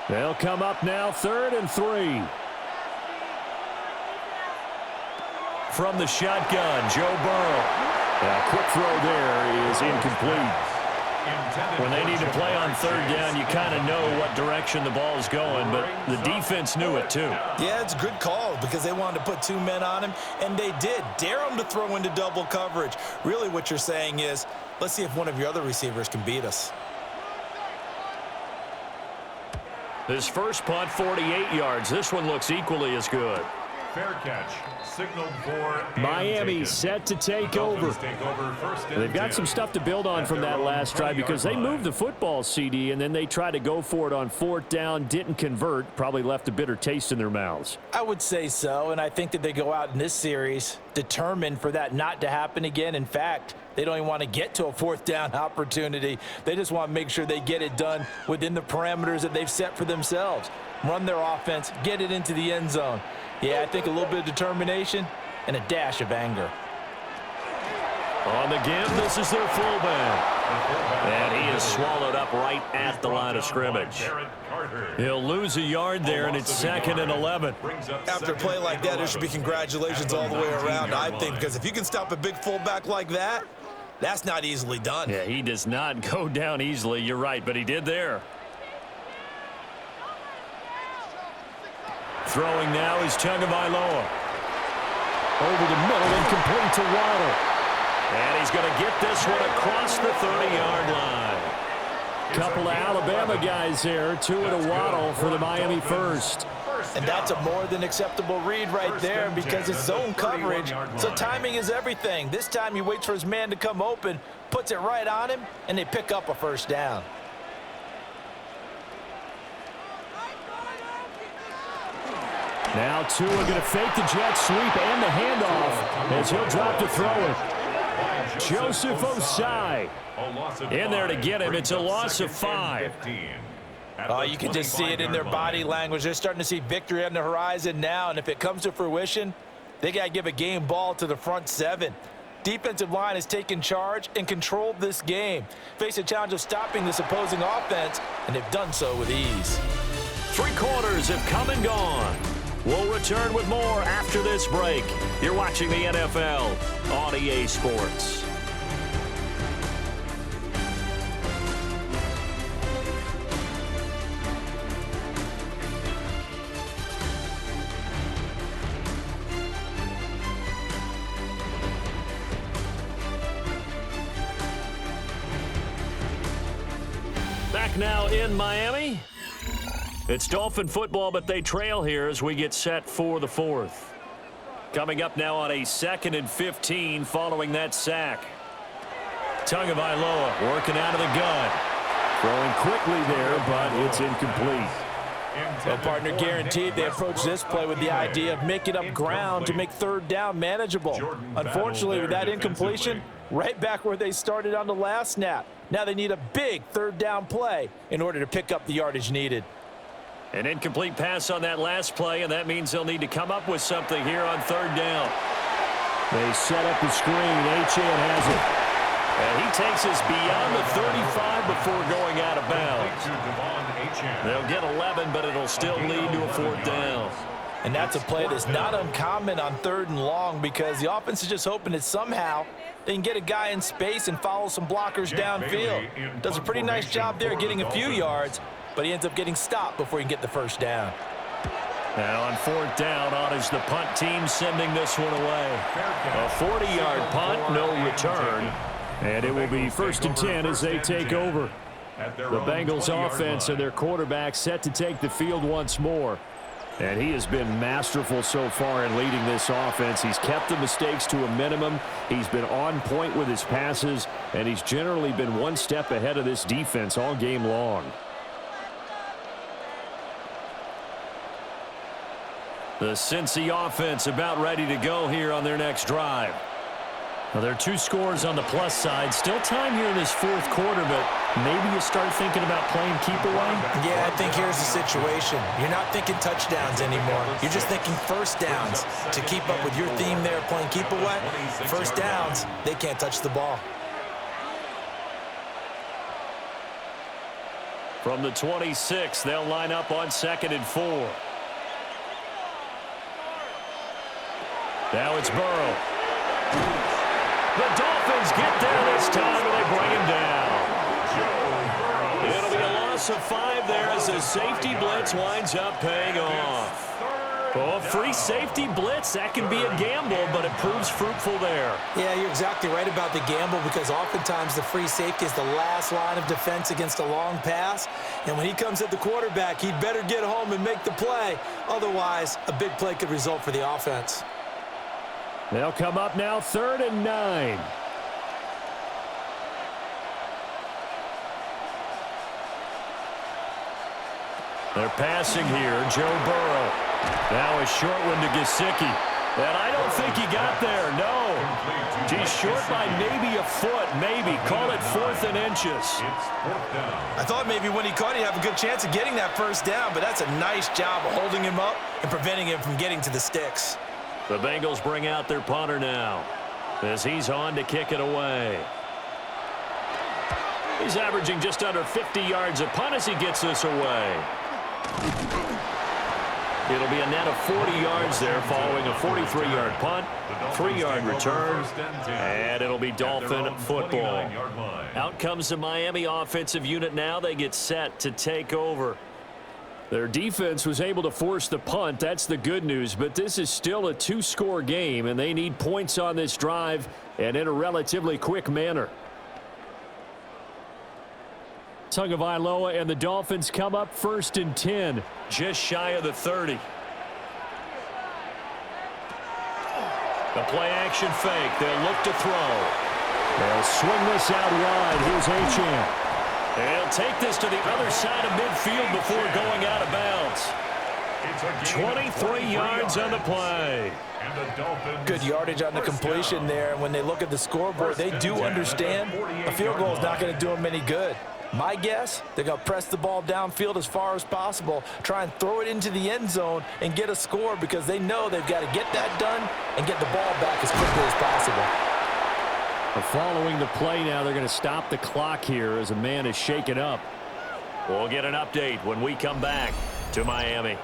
They'll come up now, 3rd and 3. From the shotgun, Joe Burrow. A quick throw there is incomplete. When they need to play on 3rd down, you kind of know what direction the ball's going, but the defense knew it too. Yeah, it's a good call because they wanted to put 2 men on him, and they did. Dare him to throw into double coverage. Really what you're saying is, let's see if one of your other receivers can beat us. His first punt, 48 yards. This one looks equally as good. Fair catch. Signaled for Miami set to take over. They've got some stuff to build on from that last drive because they moved the football, CD, and then they tried to go for it on 4th down, didn't convert, probably left a bitter taste in their mouths. I would say so, and I think that they go out in this series determined for that not to happen again. In fact, they don't even want to get to a 4th down opportunity. They just want to make sure they get it done within the parameters that they've set for themselves. Run their offense, get it into the end zone. Yeah, I think a little bit of determination and a dash of anger. On the give, this is their fullback. And he is swallowed up right at the line of scrimmage. He'll lose a yard there, and it's 2nd and 11. After a play like that, there should be congratulations all the way around, I think, because if you can stop a big fullback like that, that's not easily done. Yeah, he does not go down easily. You're right, but he did there. Throwing now is Tagovailoa. Over the middle and complete to Waddle. And he's going to get this one across the 30-yard line. Couple of Alabama guys there, 2 to Waddle for the Miami first. And that's a more than acceptable read right there because it's zone coverage, so timing is everything. This time he waits for his man to come open, puts it right on him, and they pick up a 1st down. Now Tua going to fake the jet sweep and the handoff as he'll drop to throw it. Joseph Osai in there to get him. It's a loss of 5. Oh, you can just see it in their body language. They're starting to see victory on the horizon now, and if it comes to fruition, they got to give a game ball to the front 7. Defensive line has taken charge and controlled this game. Face a challenge of stopping this opposing offense, and they've done so with ease. 3 quarters have come and gone. We'll return with more after this break. You're watching the NFL on EA Sports. Back now in Miami. It's Dolphin football, but they trail here as we get set for the 4th. Coming up now on a 2nd and 15 following that sack. Tagovailoa working out of the gun. Throwing quickly there, but it's incomplete. Well, partner, guaranteed they approach this play with the idea of making up ground to make third down manageable. Unfortunately, with that incompletion, right back where they started on the last snap. Now they need a big third down play in order to pick up the yardage needed. An incomplete pass on that last play, and that means they'll need to come up with something here on third down. They set up the screen. Achane has it. And he takes us beyond the 35 before going out of bounds. They'll get 11, but it'll still lead to a fourth down. And that's a play that's not uncommon on third and long because the offense is just hoping that somehow they can get a guy in space and follow some blockers downfield. Does a pretty nice job there getting a few yards, but he ends up getting stopped before he can get the first down. Now on fourth down, on is the punt team sending this one away. A 40-yard punt, no return. And it will be 1st and 10 as they take over. The Bengals offense and their quarterback set to take the field once more. And he has been masterful so far in leading this offense. He's kept the mistakes to a minimum. He's been on point with his passes, and he's generally been one step ahead of this defense all game long. The Cincy offense about ready to go here on their next drive. Well, there are 2 scores on the plus side. Still time here in this fourth quarter, but maybe you start thinking about playing keep away? Yeah, I think here's the situation. You're not thinking touchdowns anymore. You're just thinking first downs. To keep up with your theme there, playing keep away, first downs, they can't touch the ball. From the 26, they'll line up on 2nd and 4. Now it's Burrow. The Dolphins get there this time, and they bring him down. It'll be a loss of 5 there as the safety blitz winds up paying off. Oh, free safety blitz, that can be a gamble, but it proves fruitful there. Yeah, you're exactly right about the gamble because oftentimes the free safety is the last line of defense against a long pass. And when he comes at the quarterback, he'd better get home and make the play. Otherwise, a big play could result for the offense. They'll come up now 3rd and 9. They're passing here. Joe Burrow. Now a short one to Gesicki. And I don't think he got there. No. He's short by maybe a foot. Maybe. Call it 4th and inches. I thought maybe when he caught, he'd have a good chance of getting that first down, but that's a nice job of holding him up and preventing him from getting to the sticks. The Bengals bring out their punter now as he's on to kick it away. He's averaging just under 50 yards a punt as he gets this away. It'll be a net of 40 yards there following a 43-yard punt, 3-yard return, and it'll be Dolphin football. Out comes the Miami offensive unit now. They get set to take over. Their defense was able to force the punt. That's the good news, but this is still a 2-score game, and they need points on this drive and in a relatively quick manner. Tagovailoa and the Dolphins come up 1st and 10. Just shy of the 30. The play-action fake. They'll look to throw. They'll swing this out wide. Here's Achane. They'll take this to the other side of midfield before going out of bounds. 23 yards on the play. Good yardage on the completion there. And when they look at the scoreboard, they do understand a field goal is not going to do them any good. My guess, they're going to press the ball downfield as far as possible, try and throw it into the end zone and get a score because they know they've got to get that done and get the ball back as quickly as possible. Following the play now, they're going to stop the clock here as a man is shaken up. We'll get an update when we come back to Miami.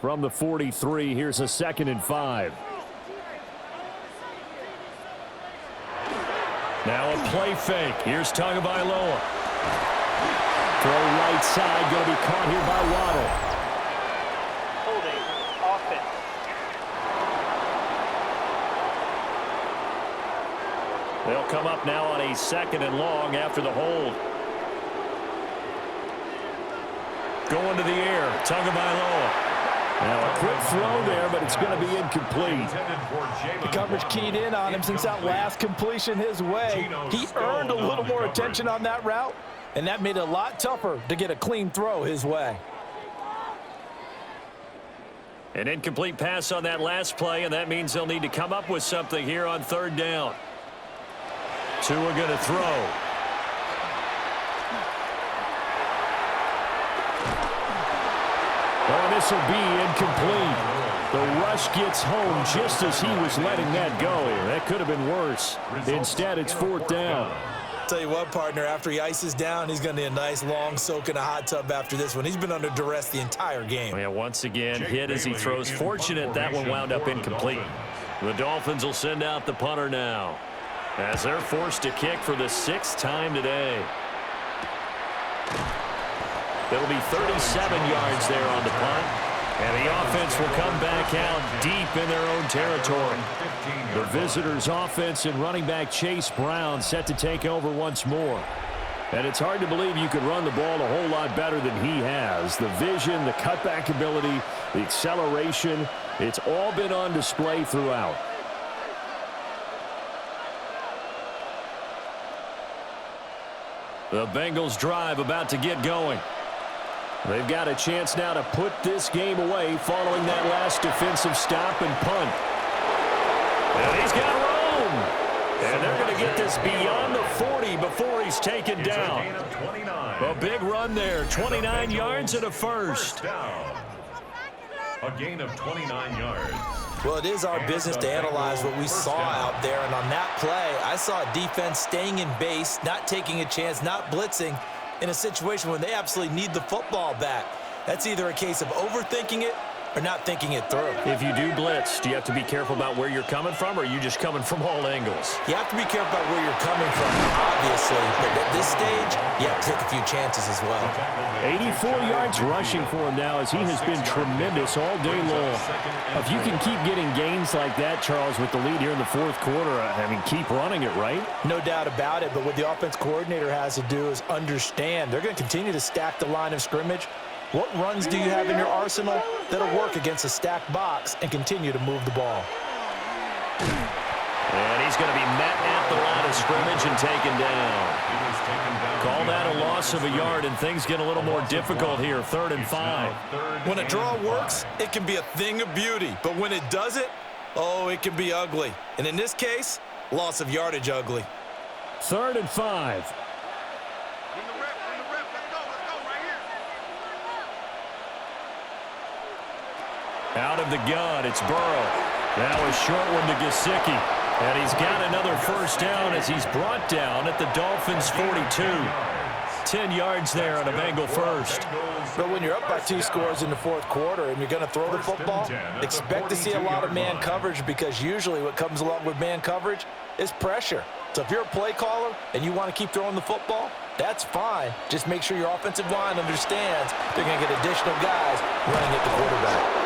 From the 43, here's a 2nd and 5. Now a play fake. Here's Tagovailoa. Throw right side, going to be caught here by Waddle. Holding offense. They'll come up now on a 2nd and long after the hold. Going to the air, Tagovailoa. Now a quick throw there, but it's going to be incomplete. The coverage keyed in on him since that last completion his way. He earned a little more attention on that route, and that made it a lot tougher to get a clean throw his way. An incomplete pass on that last play, and that means they'll need to come up with something here on 3rd down. Tua going to throw. Oh, this will be incomplete. The rush gets home just as he was letting that go. That could have been worse. Instead, it's 4th down. Tell you what, partner, after he ices down, he's going to need a nice long soak in a hot tub after this one. He's been under duress the entire game. Yeah, once again, hit as he throws. Fortunate that one wound up incomplete. The Dolphins will send out the punter now, as they're forced to kick for the 6th time today. It'll be 37 yards there on the punt. And the offense will come back out deep in their own territory. The visitors' offense and running back Chase Brown set to take over once more. And it's hard to believe you could run the ball a whole lot better than he has. The vision, the cutback ability, the acceleration, it's all been on display throughout. The Bengals drive about to get going. They've got a chance now to put this game away following that last defensive stop and punt. And he's got room. And they're going to get this beyond the 40 before he's taken down. A big run there, 29 yards and a first. A gain of 29 yards. Well, it is our business to analyze what we saw out there. And on that play, I saw a defense staying in base, not taking a chance, not blitzing, in a situation where they absolutely need the football back. That's either a case of overthinking it or not thinking it through. If you do blitz, do you have to be careful about where you're coming from, or are you just coming from all angles? You have to be careful about where you're coming from, obviously. But at this stage, you have to take a few chances as well. 84 yards rushing for him now as he has been tremendous all day long. If you can keep getting gains like that, Charles, with the lead here in the 4th quarter, I mean, keep running it, right? No doubt about it, but what the offense coordinator has to do is understand they're going to continue to stack the line of scrimmage. What runs do you have in your arsenal that'll work against a stacked box and continue to move the ball? And he's going to be met at the line of scrimmage and taken down. Call that a loss of a yard, and things get a little more difficult here, 3rd and 5. When a draw works, it can be a thing of beauty. But when it doesn't, oh, it can be ugly. And in this case, loss of yardage ugly. 3rd and 5. Out of the gun, it's Burrow. Now a short one to Gesicki. And he's got another first down as he's brought down at the Dolphins' 42. 10 yards there on a Bengal first. But when you're up by 2 scores in the 4th quarter and you're going to throw the football, expect to see a lot of man coverage, because usually what comes along with man coverage is pressure. So if you're a play caller and you want to keep throwing the football, that's fine. Just make sure your offensive line understands they're going to get additional guys running at the quarterback.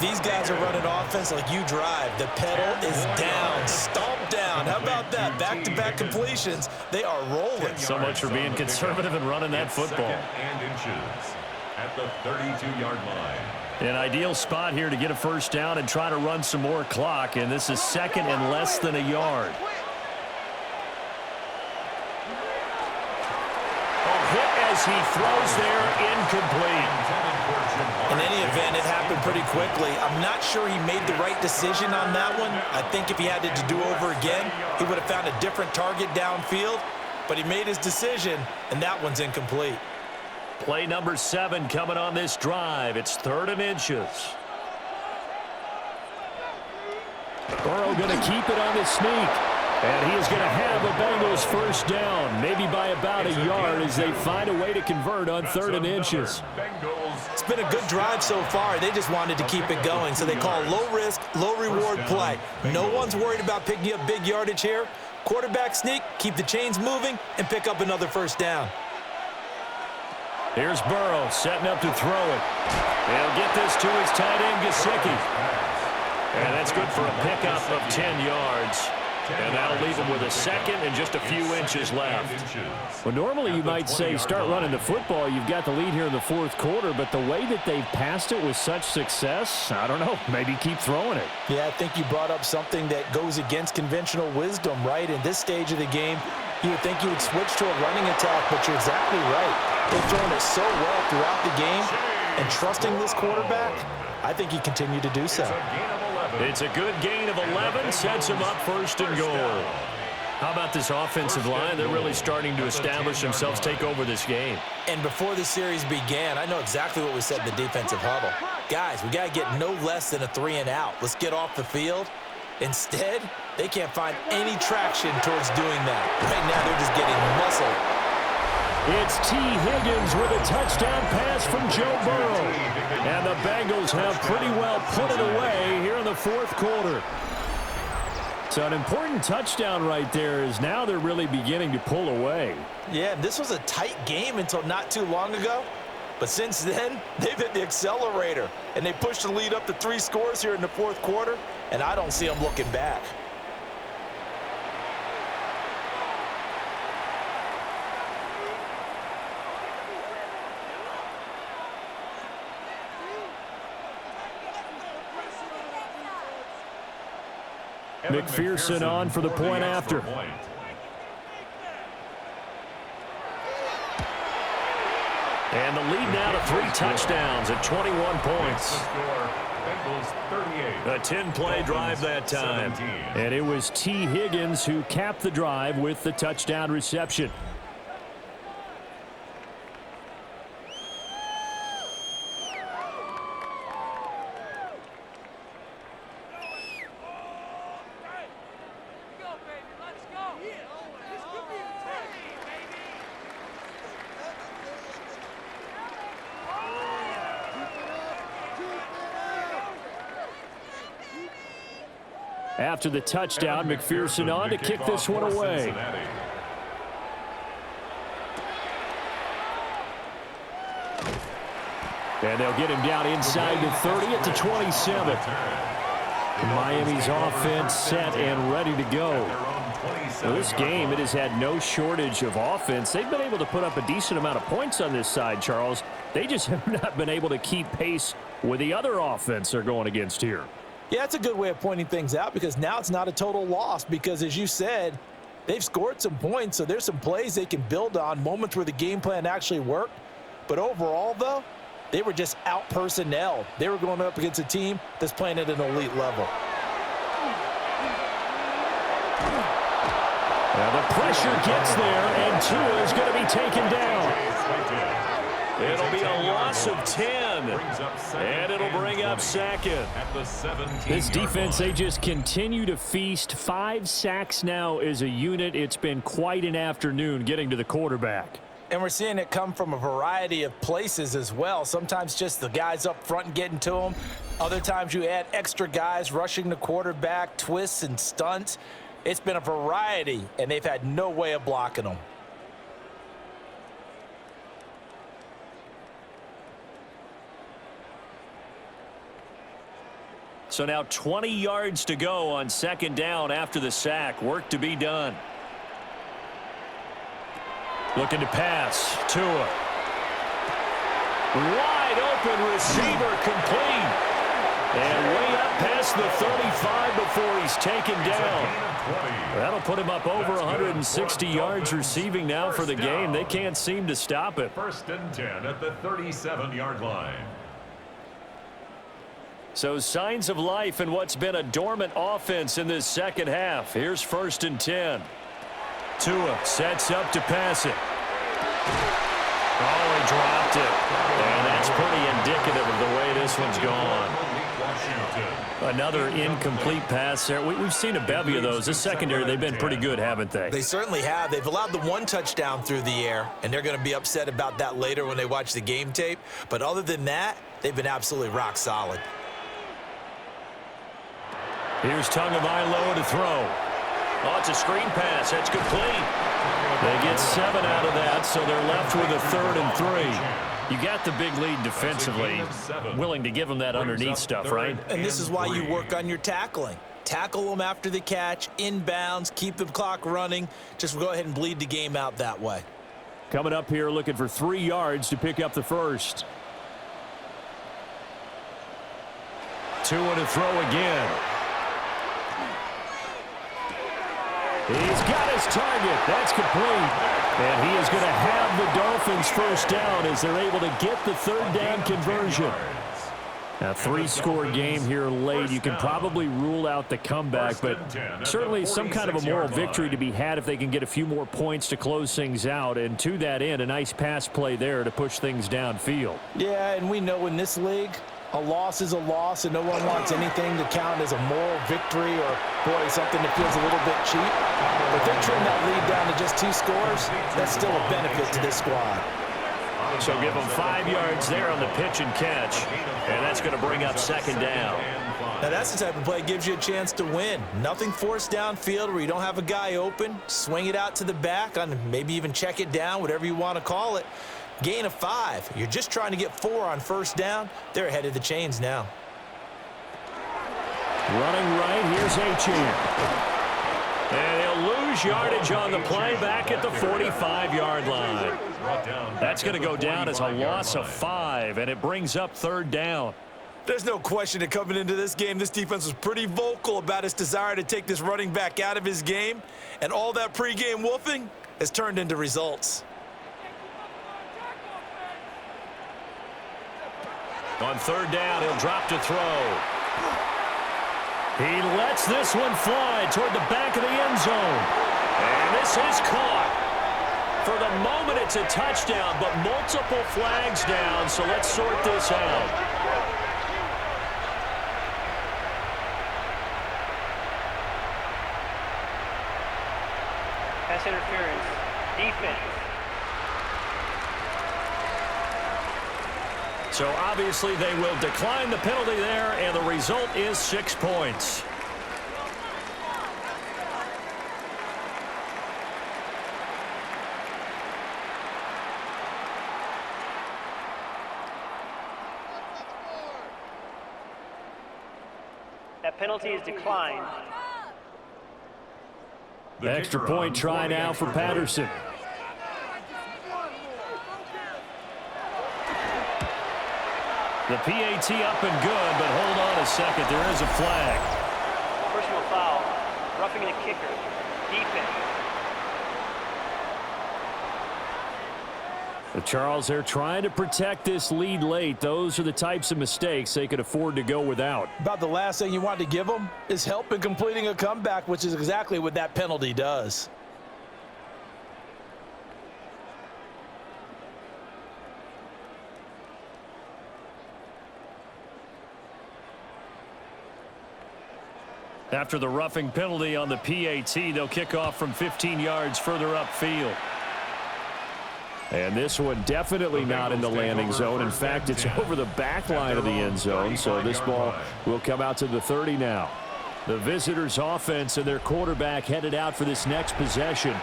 These guys are running offense like you drive. The pedal is down, stomp down. How about that? Back-to-back completions. They are rolling. So much for being conservative and running that football. 2nd and inches at the 32-yard line. An ideal spot here to get a first down and try to run some more clock, and this is 2nd and less than a yard. A hit as he throws there, incomplete. In any event, it happened pretty quickly. I'm not sure he made the right decision on that one. I think if he had it to do over again, he would have found a different target downfield. But he made his decision, and that one's incomplete. Play number 7 coming on this drive. It's 3rd and inches. Burrow going to keep it on his sneak. And he is going to have a Bengals first down, maybe by about a yard, as they find a way to convert on 3rd and inches. It's been a good drive so far. They just wanted to keep it going, so they call low-risk, low-reward play. No one's worried about picking up big yardage here. Quarterback sneak, keep the chains moving, and pick up another first down. Here's Burrow setting up to throw it. He'll get this to his tight end, Gesicki. And that's good for a pickup of 10 yards. And that'll leave them with a second and just a few inches left. Well, normally you might say start running the football. You've got the lead here in the fourth quarter, but the way that they've passed it with such success, I don't know, maybe keep throwing it. Yeah, I think you brought up something that goes against conventional wisdom, right? In this stage of the game, you would think you would switch to a running attack, but you're exactly right. They've thrown it so well throughout the game, and trusting this quarterback, I think he continued to do so. It's a good gain of 11, sets him up first and goal. How about this offensive line? They're really starting to establish themselves, take over this game. And before the series began, I know exactly what we said in the defensive huddle. Guys, we got to get no less than a 3-and-out. Let's get off the field. Instead, they can't find any traction towards doing that. Right now, they're just getting muscled. It's T. Higgins with a touchdown pass from Joe Burrow. And the Bengals have pretty well put it away here in the fourth quarter. So an important touchdown right there is now they're really beginning to pull away. Yeah, this was a tight game until not too long ago. But since then, they've hit the accelerator. And they pushed the lead up to 3 scores here in the fourth quarter. And I don't see them looking back. McPherson on for the point after. And the lead now to 3 touchdowns at 21 points. A 10-play drive that time. And it was T. Higgins who capped the drive with the touchdown reception. After the touchdown, McPherson on to kick this one away. And they'll get him down inside the 30 at the 27. Miami's offense set and ready to go. Well, this game, it has had no shortage of offense. They've been able to put up a decent amount of points on this side, Charles. They just have not been able to keep pace with the other offense they're going against here. Yeah, that's a good way of pointing things out because now it's not a total loss because, as you said, they've scored some points, so there's some plays they can build on, moments where the game plan actually worked. But overall, though, they were just out-personnel. They were going up against a team that's playing at an elite level. Now the pressure gets there, and Tua is going to be taken down. It'll be a loss of 10, and it'll bring up second. This defense, they just continue to feast. 5 sacks now as a unit. It's been quite an afternoon getting to the quarterback. And we're seeing it come from a variety of places as well. Sometimes just the guys up front and getting to them. Other times you add extra guys rushing the quarterback, twists and stunts. It's been a variety, and they've had no way of blocking them. So now 20 yards to go on second down after the sack. Work to be done. Looking to pass. Tua. Wide open receiver complete. And way up past the 35 before he's taken down. That'll put him up over 160 yards receiving now for the game. They can't seem to stop it. 1st and 10 at the 37-yard line. So signs of life in what's been a dormant offense in this second half. Here's 1st and 10. Tua sets up to pass it. Oh, he dropped it. And that's pretty indicative of the way this one's gone. Another incomplete pass there. We've seen a bevy of those. This secondary, they've been pretty good, haven't they? They certainly have. They've allowed the 1 touchdown through the air, and they're going to be upset about that later when they watch the game tape. But other than that, they've been absolutely rock solid. Here's Tagovailoa to throw. Oh, it's a screen pass. That's complete. They get 7 out of that, so they're left with a 3rd and 3. You got the big lead defensively, willing to give them that underneath stuff, right? And this is why you work on your tackling. Tackle them after the catch, inbounds, keep the clock running. Just go ahead and bleed the game out that way. Coming up here looking for 3 yards to pick up the first. 2 to throw again. He's got his target. That's complete. And he is going to have the Dolphins first down as they're able to get the 3rd down conversion. A 3-score game here late. You can probably rule out the comeback, but certainly some kind of a moral victory to be had if they can get a few more points to close things out. And to that end, a nice pass play there to push things downfield. Yeah, and we know in this league, a loss is a loss, and no one wants anything to count as a moral victory or, boy, something that feels a little bit cheap. But if they trim that lead down to just 2 scores, that's still a benefit to this squad. So give them 5 yards there on the pitch and catch, and that's going to bring up 2nd down. Now that's the type of play that gives you a chance to win. Nothing forced downfield where you don't have a guy open. Swing it out to the back, on maybe even check it down, whatever you want to call it. Gain of 5. You're just trying to get 4 on 1st down. They're ahead of the chains now. Running right, here's Achane. And he'll lose yardage on the play back at the 45-yard line. That's going to go down as a loss of 5, and it brings up 3rd down. There's no question that coming into this game, this defense was pretty vocal about its desire to take this running back out of his game, and all that pregame woofing has turned into results. On 3rd down, he'll drop to throw. He lets this one fly toward the back of the end zone. And this is caught. For the moment, it's a touchdown, but multiple flags down, so let's sort this out. Pass interference. Defense. So obviously they will decline the penalty there, and the result is 6 points. That penalty is declined. Extra point try now for Patterson. The PAT up and good, but hold on a second. There is a flag. Personal foul. Roughing the kicker. Defense. Charles, they're trying to protect this lead late. Those are the types of mistakes they could afford to go without. About the last thing you want to give them is help in completing a comeback, which is exactly what that penalty does. After the roughing penalty on the PAT, they'll kick off from 15 yards further upfield. And this one definitely not in the landing zone. In fact, it's over the back line of the end zone, so this ball will come out to the 30 now. The visitors' offense and their quarterback headed out for this next possession.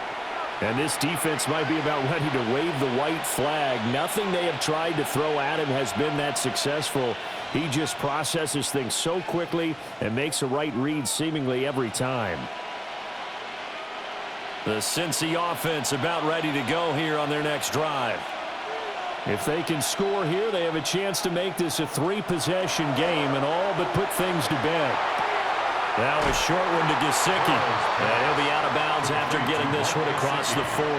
And this defense might be about ready to wave the white flag. Nothing they have tried to throw at him has been that successful. He just processes things so quickly and makes a right read seemingly every time. The Cincy offense about ready to go here on their next drive. If they can score here, they have a chance to make this a 3-possession game and all but put things to bed. Now a short one to Gesicki. And he'll be out of bounds after getting this one across the 40.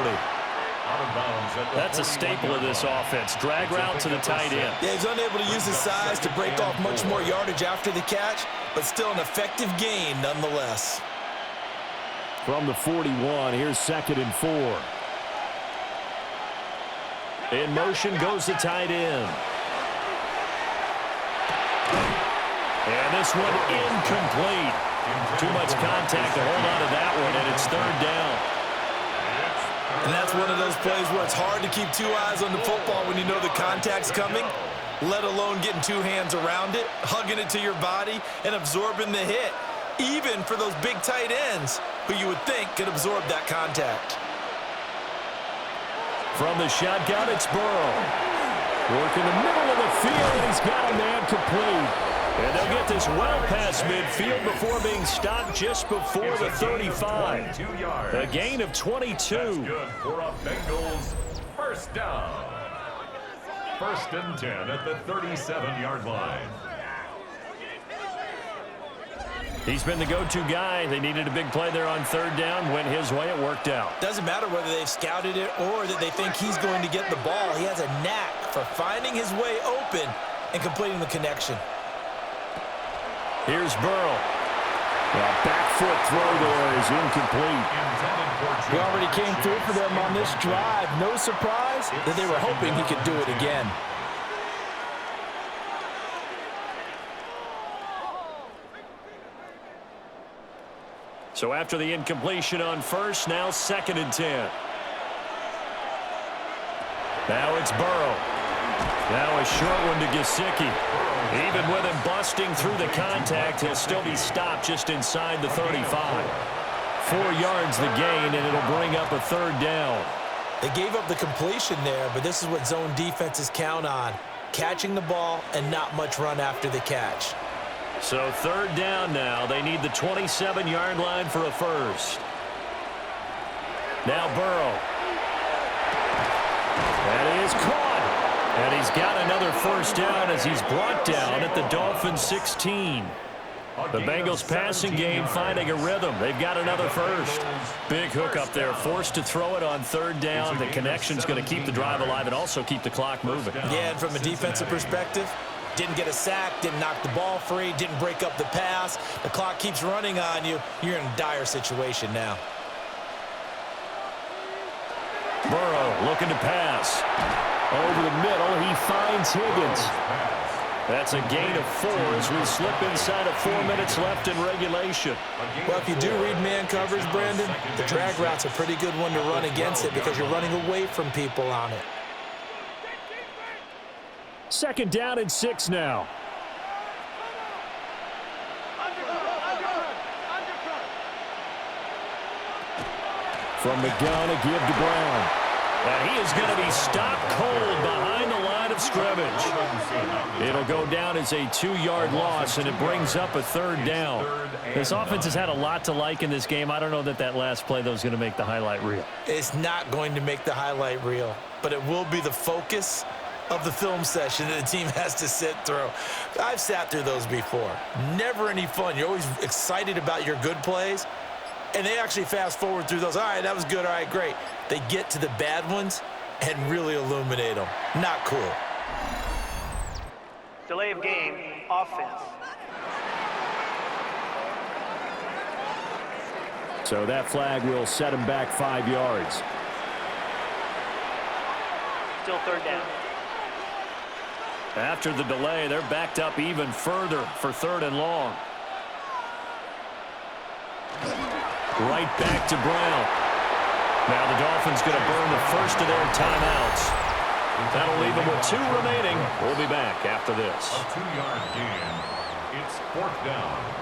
That's a staple of this offense. Drag route to the tight end. Yeah, he's unable to use his size to break off much more yardage after the catch, but still an effective gain nonetheless. From the 41, here's 2nd and 4. In motion goes the tight end. And this one incomplete. Too much contact to hold on to that one, and it's 3rd down. And that's one of those plays where it's hard to keep 2 eyes on the football when you know the contact's coming, let alone getting 2 hands around it, hugging it to your body, and absorbing the hit, even for those big tight ends who you would think could absorb that contact. From the shotgun, it's Burrow. Working the middle of the field, and he's got a man complete. And they'll get this well past midfield before being stopped just before the 35. A gain of 22. That's good for a Bengals first down. 1st and 10 at the 37-yard line. He's been the go-to guy. They needed a big play there on 3rd down. Went his way. It worked out. Doesn't matter whether they've scouted it or that they think he's going to get the ball. He has a knack for finding his way open and completing the connection. Here's Burrow. The back foot throw there is incomplete. He already came through for them on this drive. No surprise that they were hoping he could do it again. So after the incompletion on 1st, now 2nd and 10. Now it's Burrow. Now a short one to Gesicki. Even with him busting through the contact, he'll still be stopped just inside the 35. 4 yards the gain, and it'll bring up a 3rd down. They gave up the completion there, but this is what zone defenses count on. Catching the ball and not much run after the catch. So 3rd down now. They need the 27-yard line for a first. Now Burrow. That is caught. And he's got another first down as he's brought down at the Dolphins 16. The Bengals passing game finding a rhythm. They've got another first. Big hook up there. Forced to throw it on 3rd down. The connection's going to keep the drive alive and also keep the clock moving. Yeah, and from a defensive perspective, didn't get a sack, didn't knock the ball free, didn't break up the pass. The clock keeps running on you. You're in a dire situation now. Burrow looking to pass. Over the middle, he finds Higgins. That's a gain of 4 as we slip inside of 4 minutes left in regulation. Well, if you do read man coverage, Brandon, the drag route's a pretty good one to run against it because you're running away from people on it. 2nd down and 6 now. From the gun, a give to Brown. And he is going to be stopped cold behind the line of scrimmage. It'll go down as a 2-yard loss, and it brings up a 3rd down. This offense has had a lot to like in this game. I don't know that last play, though, is going to make the highlight reel. It's not going to make the highlight reel, but it will be the focus of the film session that the team has to sit through. I've sat through those before. Never any fun. You're always excited about your good plays, and they actually fast forward through those. All right, that was good. All right, great. They get to the bad ones and really illuminate them. Not cool. Delay of game, offense. So that flag will set him back 5 yards. Still 3rd down. After the delay, they're backed up even further for 3rd and long. Right back to Brown. Now the Dolphins going to burn the first of their timeouts. That'll leave them with 2 remaining. We'll be back after this. A 2-yard gain. It's 4th down.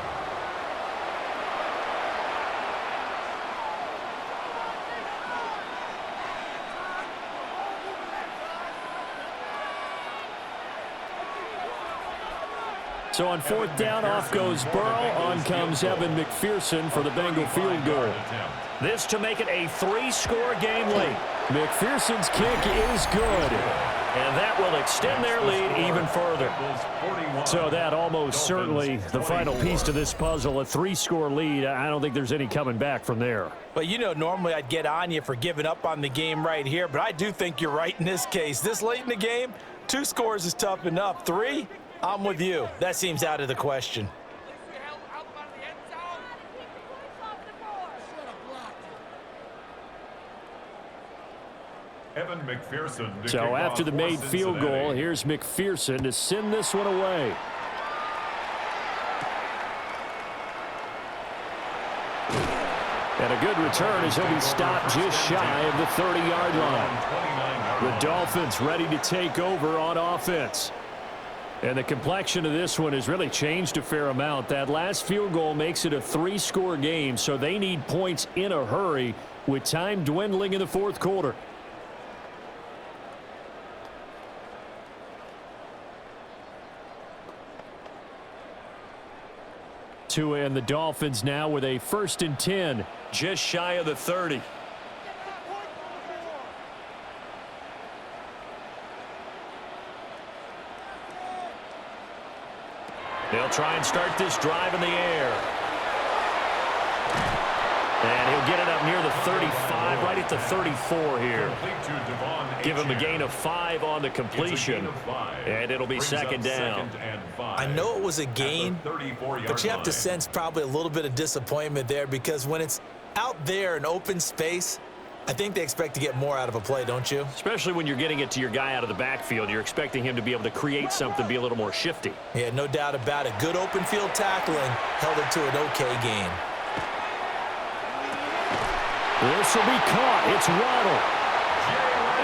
So on 4th down, off goes Burrow. On comes Evan McPherson for the Bengal field goal. This to make it a 3-score game late. McPherson's kick is good. And that will extend their lead even further. So that almost certainly the final piece to this puzzle, a 3-score lead. I don't think there's any coming back from there. Well, you know, normally I'd get on you for giving up on the game right here, but I do think you're right in this case. This late in the game, 2 scores is tough enough. 3, I'm with you. That seems out of the question. Evan McPherson. So after the made field goal, here's McPherson to send this one away. And a good return as he'll be stopped just shy of the 30-yard line. The Dolphins ready to take over on offense. And the complexion of this one has really changed a fair amount. That last field goal makes it a 3-score game, so they need points in a hurry with time dwindling in the 4th quarter. Tua and the Dolphins now with a 1st and 10. Just shy of the 30. They'll try and start this drive in the air. And he'll get it up near the 35, right at the 34 here. Give him a gain of 5 on the completion. And it'll be second down. I know it was a gain, but you have to sense probably a little bit of disappointment there, because when it's out there in open space, I think they expect to get more out of a play, don't you? Especially when you're getting it to your guy out of the backfield. You're expecting him to be able to create something, be a little more shifty. Yeah, no doubt about it. Good open field tackling held it to an okay gain. This will be caught. It's Waddle.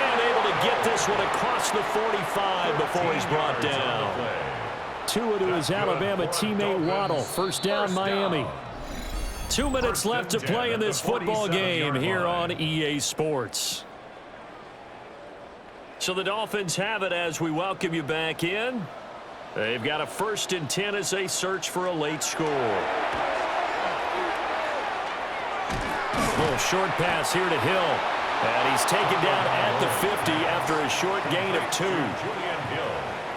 And able to get this one across the 45 before he's brought down. Tua to his Alabama teammate Waddle. 1st down, Miami. 2 minutes left to play in this football game here on EA Sports. So the Dolphins have it as we welcome you back in. They've got a 1st and 10 as they search for a late score. Little short pass here to Hill. And he's taken down at the 50 after a short gain of 2.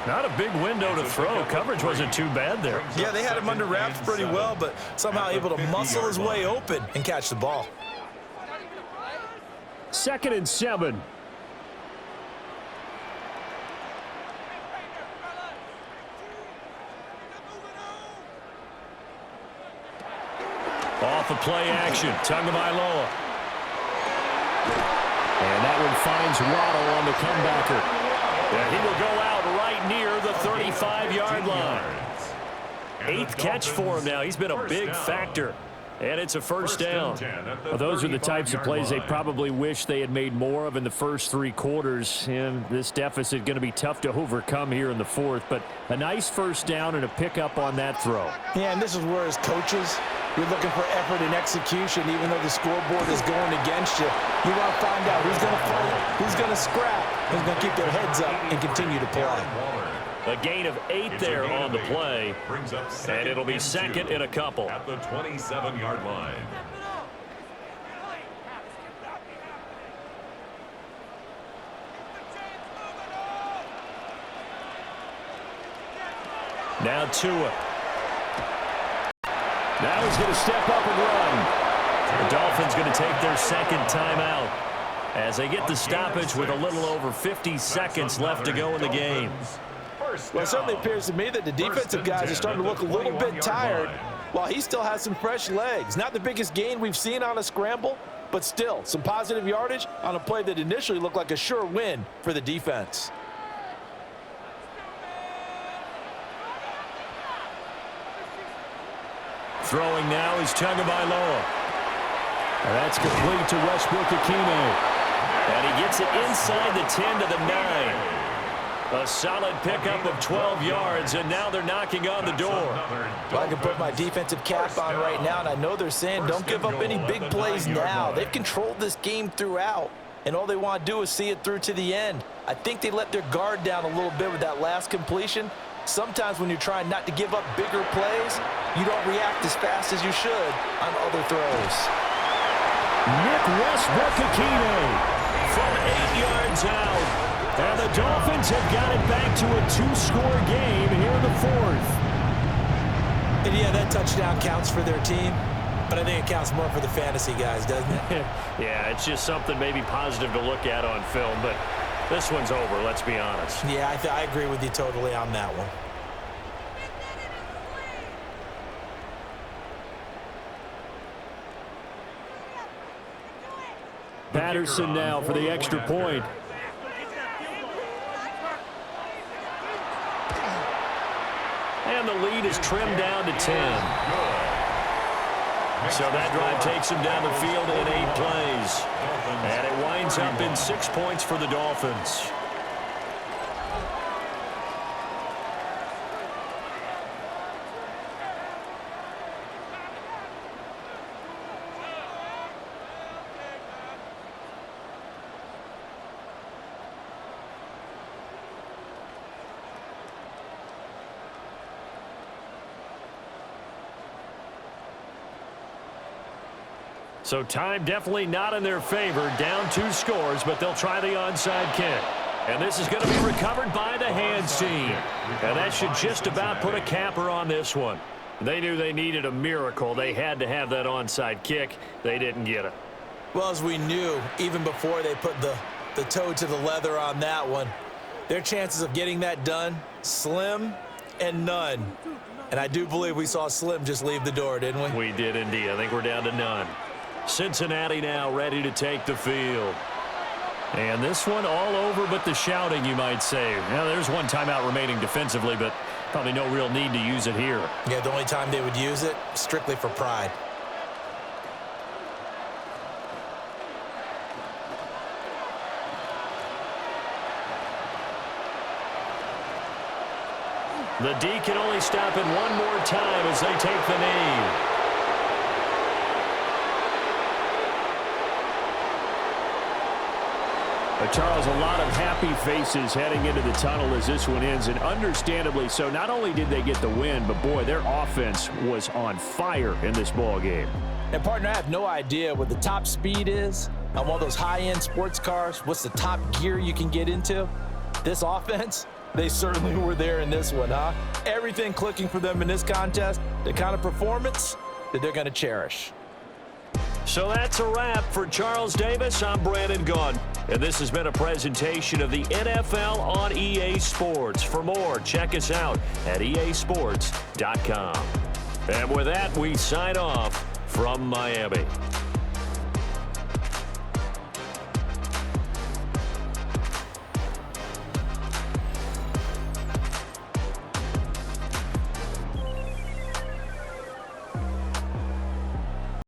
Not a big window to throw. Coverage wasn't too bad there. Yeah, they had him under wraps pretty well, but somehow able to muscle his way open and catch the ball. 2nd and 7. Off of play action. Tagovailoa. And that one finds Waddle on the comebacker. And he will go out right near the 35-yard line. 8th catch for him now. He's been a big factor. And it's a 1st down. Well, those are the types of plays they probably wish they had made more of in the first 3 quarters. And this deficit going to be tough to overcome here in the 4th. But a nice 1st down and a pickup on that throw. Yeah, and this is where as coaches, you're looking for effort and execution, even though the scoreboard is going against you. You want to find out who's going to fight, who's going to scrap, who's going to keep their heads up and continue to play. A gain of 8 there on the play, and it'll be 2nd and a couple. At the 27-yard line. Now Tua. Now he's going to step up and run. The Dolphins going to take their 2nd timeout as they get the stoppage with a little over 50 seconds left to go in the game. Well, it certainly appears to me that the defensive guys are starting to look a little bit tired while he still has some fresh legs. Not the biggest gain we've seen on a scramble, but still some positive yardage on a play that initially looked like a sure win for the defense. Throwing now is Tagovailoa. That's complete to Westbrook-Ikhine. And he gets it inside the 10 to the 9. A solid pickup of 12 yards, and now they're knocking on the door. Well, I can put my defensive cap on right now, and I know they're saying don't give up any big plays now. They've controlled this game throughout, and all they want to do is see it through to the end. I think they let their guard down a little bit with that last completion. Sometimes when you're trying not to give up bigger plays, you don't react as fast as you should on other throws. Nick Westbrook-Ikhine from 8 yards out. And the Dolphins have got it back to a 2-score game here in the 4th. And yeah, that touchdown counts for their team, but I think it counts more for the fantasy guys, doesn't it? Yeah, it's just something maybe positive to look at on film, but this one's over, let's be honest. Yeah, I agree with you totally on that one. Patterson now for the extra point. And the lead is trimmed down to 10. So that drive takes him down the field in 8 plays. And it winds up in 6 points for the Dolphins. So time definitely not in their favor. Down 2 scores, but they'll try the onside kick. And this is going to be recovered by the hands team. And that should just about put a capper on this one. They knew they needed a miracle. They had to have that onside kick. They didn't get it. Well, as we knew, even before they put the toe to the leather on that one, their chances of getting that done, slim and none. And I do believe we saw Slim just leave the door, didn't we? We did indeed. I think we're down to none. Cincinnati now ready to take the field. And this one all over but the shouting, you might say. Now, there's one timeout remaining defensively, but probably no real need to use it here. Yeah, the only time they would use it, strictly for pride. The D can only stop it one more time as they take the knee. Charles, a lot of happy faces heading into the tunnel as this one ends, and understandably so. Not only did they get the win, but boy, their offense was on fire in this ball game. And partner, I have no idea what the top speed is on one of those high-end sports cars. What's the top gear you can get into? This offense, they certainly were there in this one, huh? Everything clicking for them in this contest, the kind of performance that they're going to cherish. So that's a wrap for Charles Davis. I'm Brandon Gaudin, and this has been a presentation of the NFL on EA Sports. For more, check us out at easports.com. And with that, we sign off from Miami.